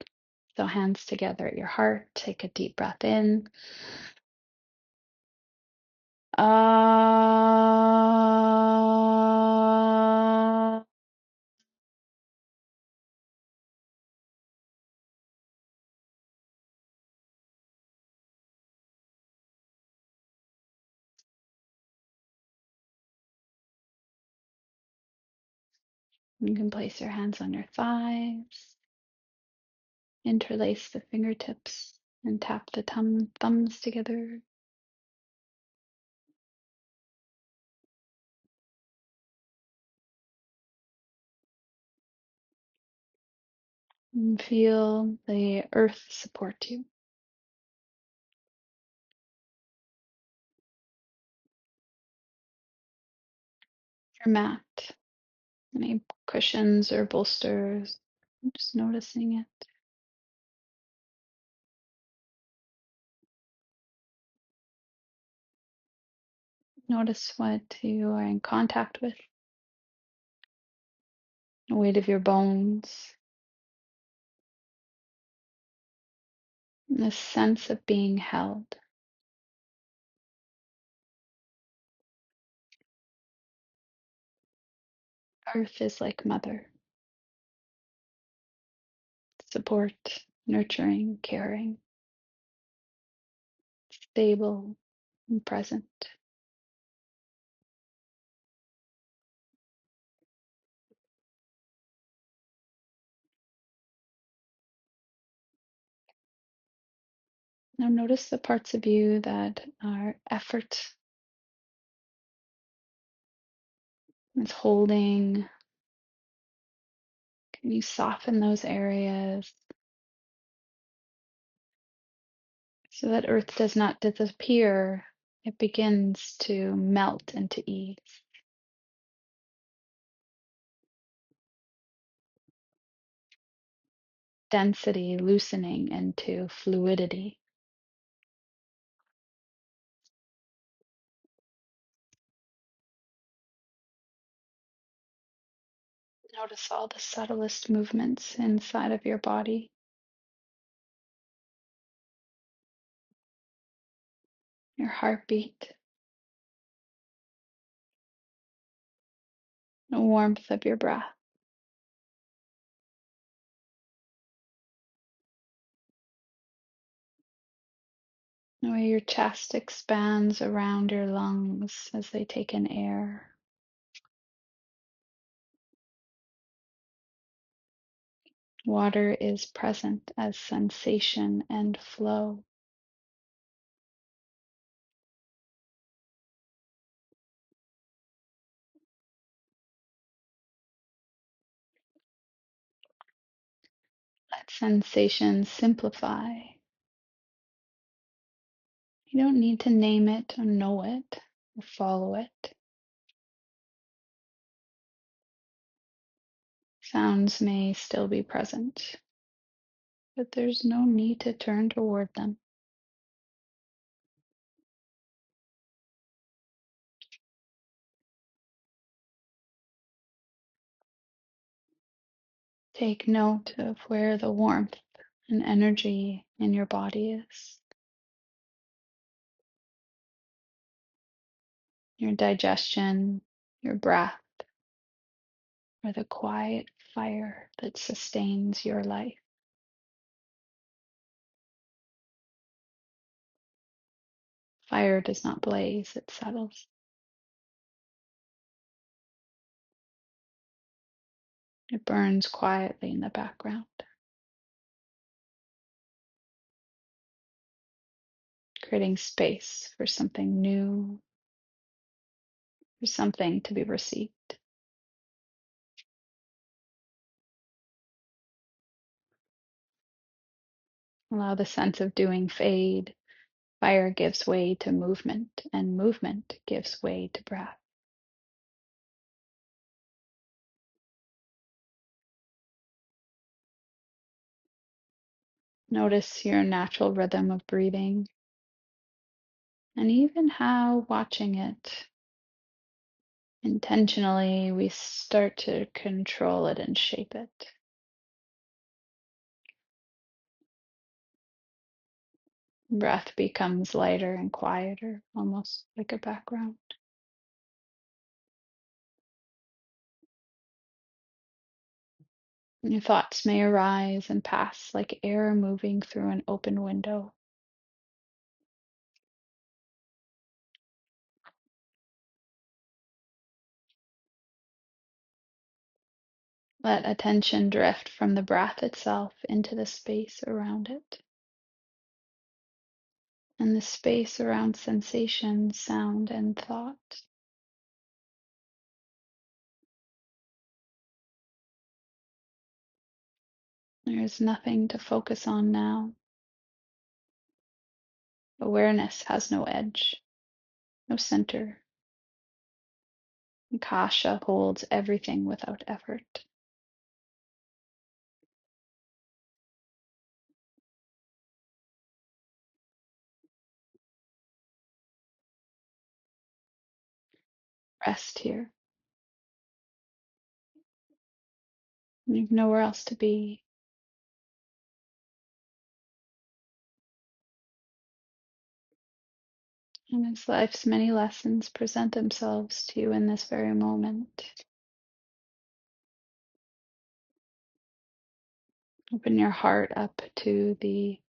So hands together at your heart, take a deep breath in. Ah. You can place your hands on your thighs, interlace the fingertips, and tap the thumbs together. And feel the earth support you. Your mat, any cushions or bolsters, just noticing it. Notice what you are in contact with, the weight of your bones, and the sense of being held. Earth is like mother, support, nurturing, caring, stable, and present. Now notice the parts of you that are effort is holding. Can you soften those areas so that earth does not disappear? It begins to melt into ease. Density loosening into fluidity. Notice all the subtlest movements inside of your body, your heartbeat, the warmth of your breath, the way your chest expands around your lungs as they take in air. Water is present as sensation and flow. Let sensations simplify. You don't need to name it or know it or follow it. Sounds may still be present, but there's no need to turn toward them. Take note of where the warmth and energy in your body is. Your digestion, your breath, or the quiet fire that sustains your life. Fire does not blaze, it settles. It burns quietly in the background, creating space for something new, for something to be received. Allow the sense of doing fade. Fire gives way to movement, and movement gives way to breath. Notice your natural rhythm of breathing, and even how watching it intentionally, we start to control it and shape it. Breath becomes lighter and quieter, almost like a background. Your thoughts may arise and pass like air moving through an open window. Let attention drift from the breath itself into the space around it, and the space around sensation, sound, and thought. There is nothing to focus on now. Awareness has no edge, no center. Kasha holds everything without effort. Rest here. You've nowhere else to be. And as life's many lessons present themselves to you in this very moment, open your heart up to the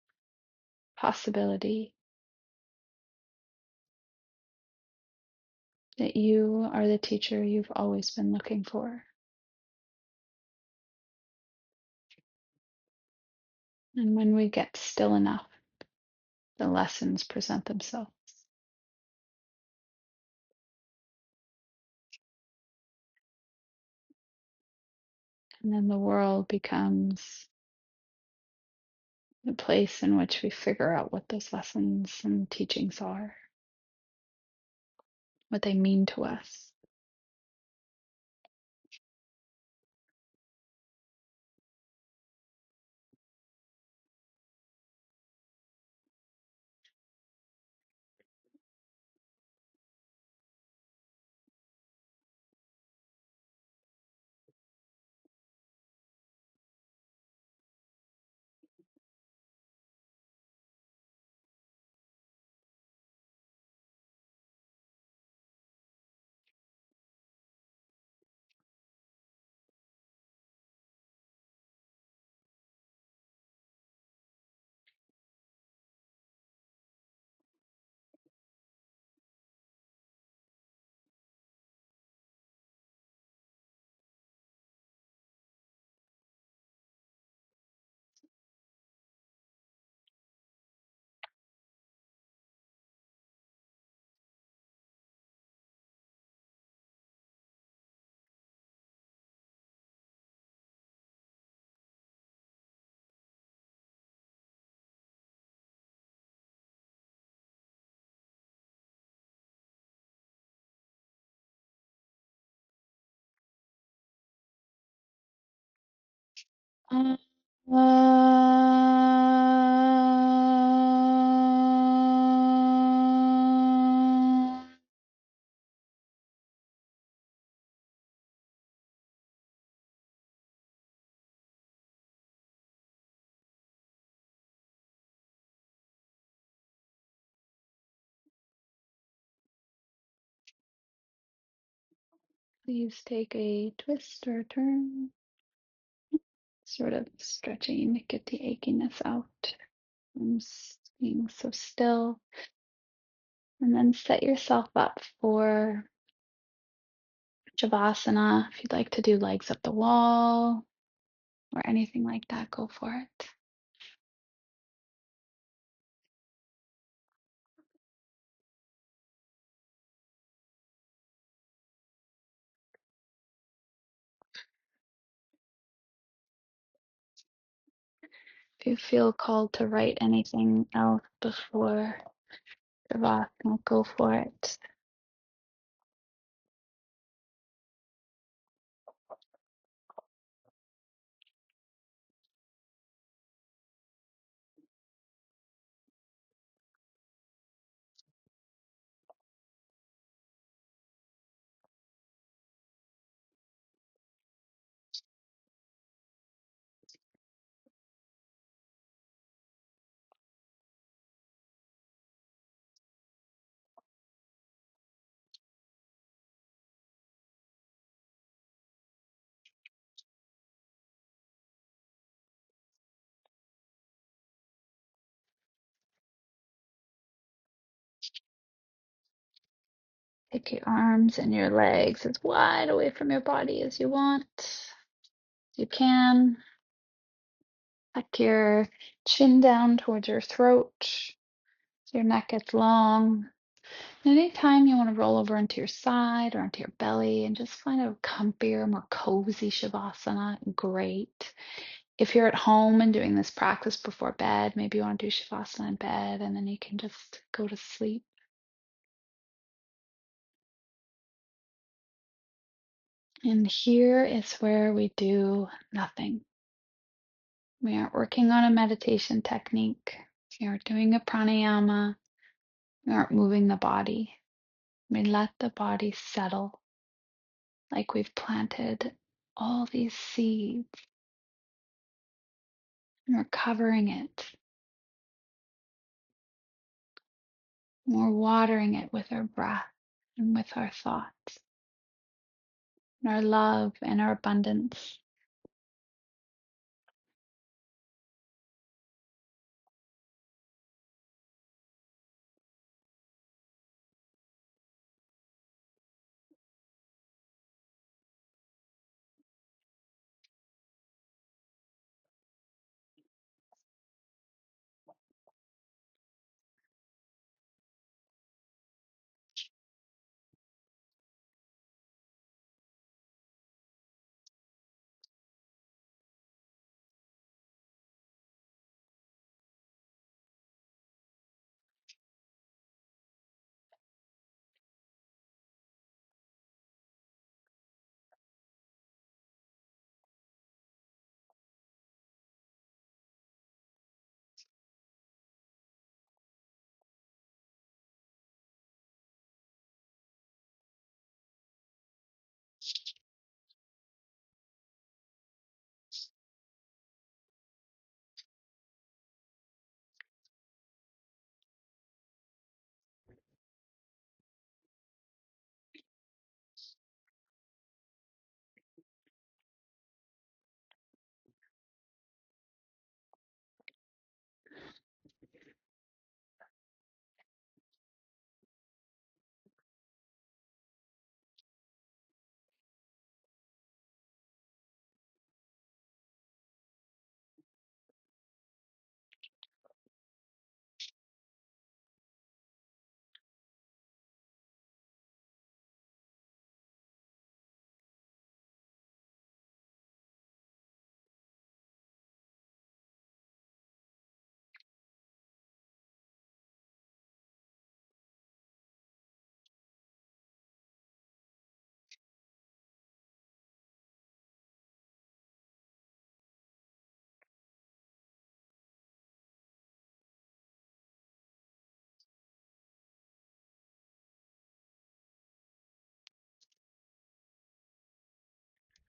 possibility that you are the teacher you've always been looking for. And when we get still enough, the lessons present themselves. And then the world becomes the place in which we figure out what those lessons and teachings are, what they mean to us. Uh, Please take a twist or a turn, sort of stretching to get the achiness out from being so still. And then set yourself up for Shavasana. If you'd like to do legs up the wall or anything like that, go for it. If you feel called to write anything else before Shavasana, go for it. Take your arms and your legs as wide away from your body as you want. You can tuck your chin down towards your throat so your neck gets long. And anytime you want to roll over into your side or onto your belly and just find a comfier, more cozy Shavasana, great. If you're at home and doing this practice before bed, maybe you want to do Shavasana in bed and then you can just go to sleep. And here is where we do nothing. We aren't working on a meditation technique. We aren't doing a pranayama. We aren't moving the body. We let the body settle like we've planted all these seeds and we're covering it. And we're watering it with our breath and with our thoughts and our love and our abundance.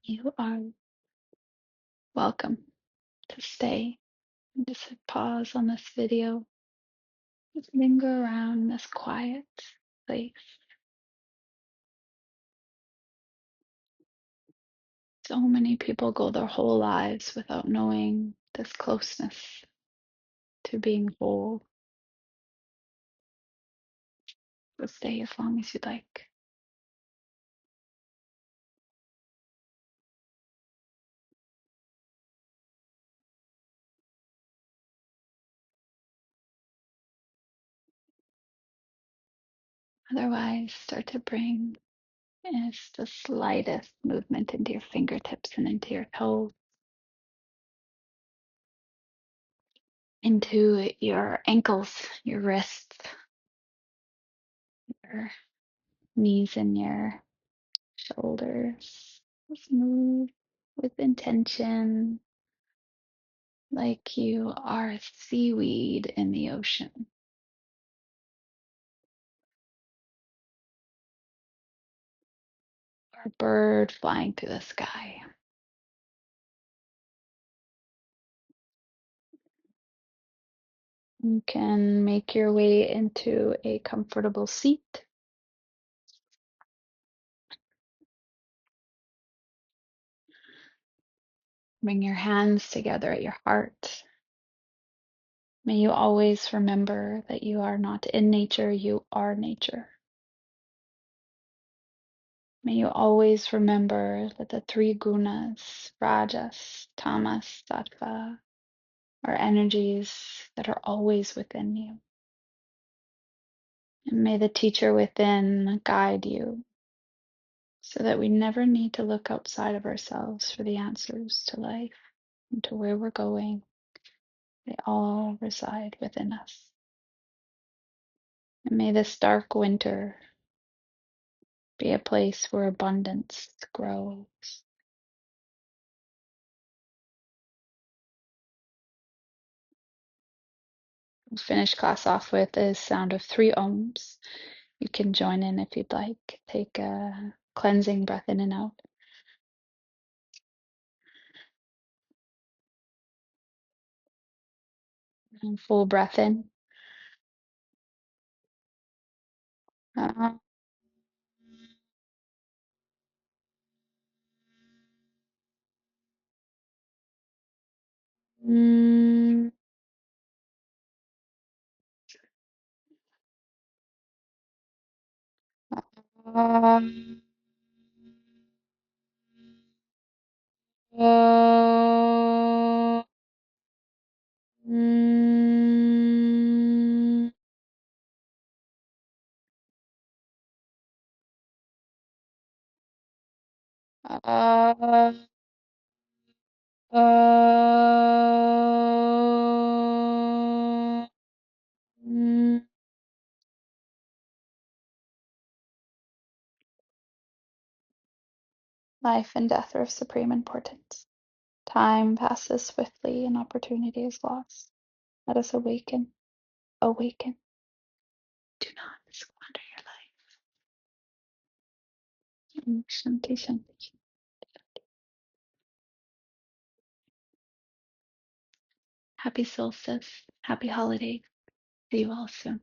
You are welcome to stay and just hit pause on this video. Just linger around this quiet place. So many people go their whole lives without knowing this closeness to being whole. So stay as long as you'd like. Otherwise, start to bring is the slightest movement into your fingertips and into your toes, into your ankles, your wrists, your knees, and your shoulders. Just move with intention, like you are seaweed in the ocean, or a bird flying through the sky. You can make your way into a comfortable seat. Bring your hands together at your heart. May you always remember that you are not in nature, you are nature. May you always remember that the three gunas, rajas, tamas, sattva, are energies that are always within you. And may the teacher within guide you so that we never need to look outside of ourselves for the answers to life and to where we're going. They all reside within us. And may this dark winter be a place where abundance grows. We'll finish class off with a sound of 3 ohms. You can join in if you'd like. Take a cleansing breath in and out. And full breath in. Uh, mm, uh, mm, uh, mm. Life and death are of supreme importance. Time passes swiftly and opportunity is lost. Let us awaken. Awaken. Do not squander your life. Shanti, shanti. Happy solstice. Happy holiday. See you all soon.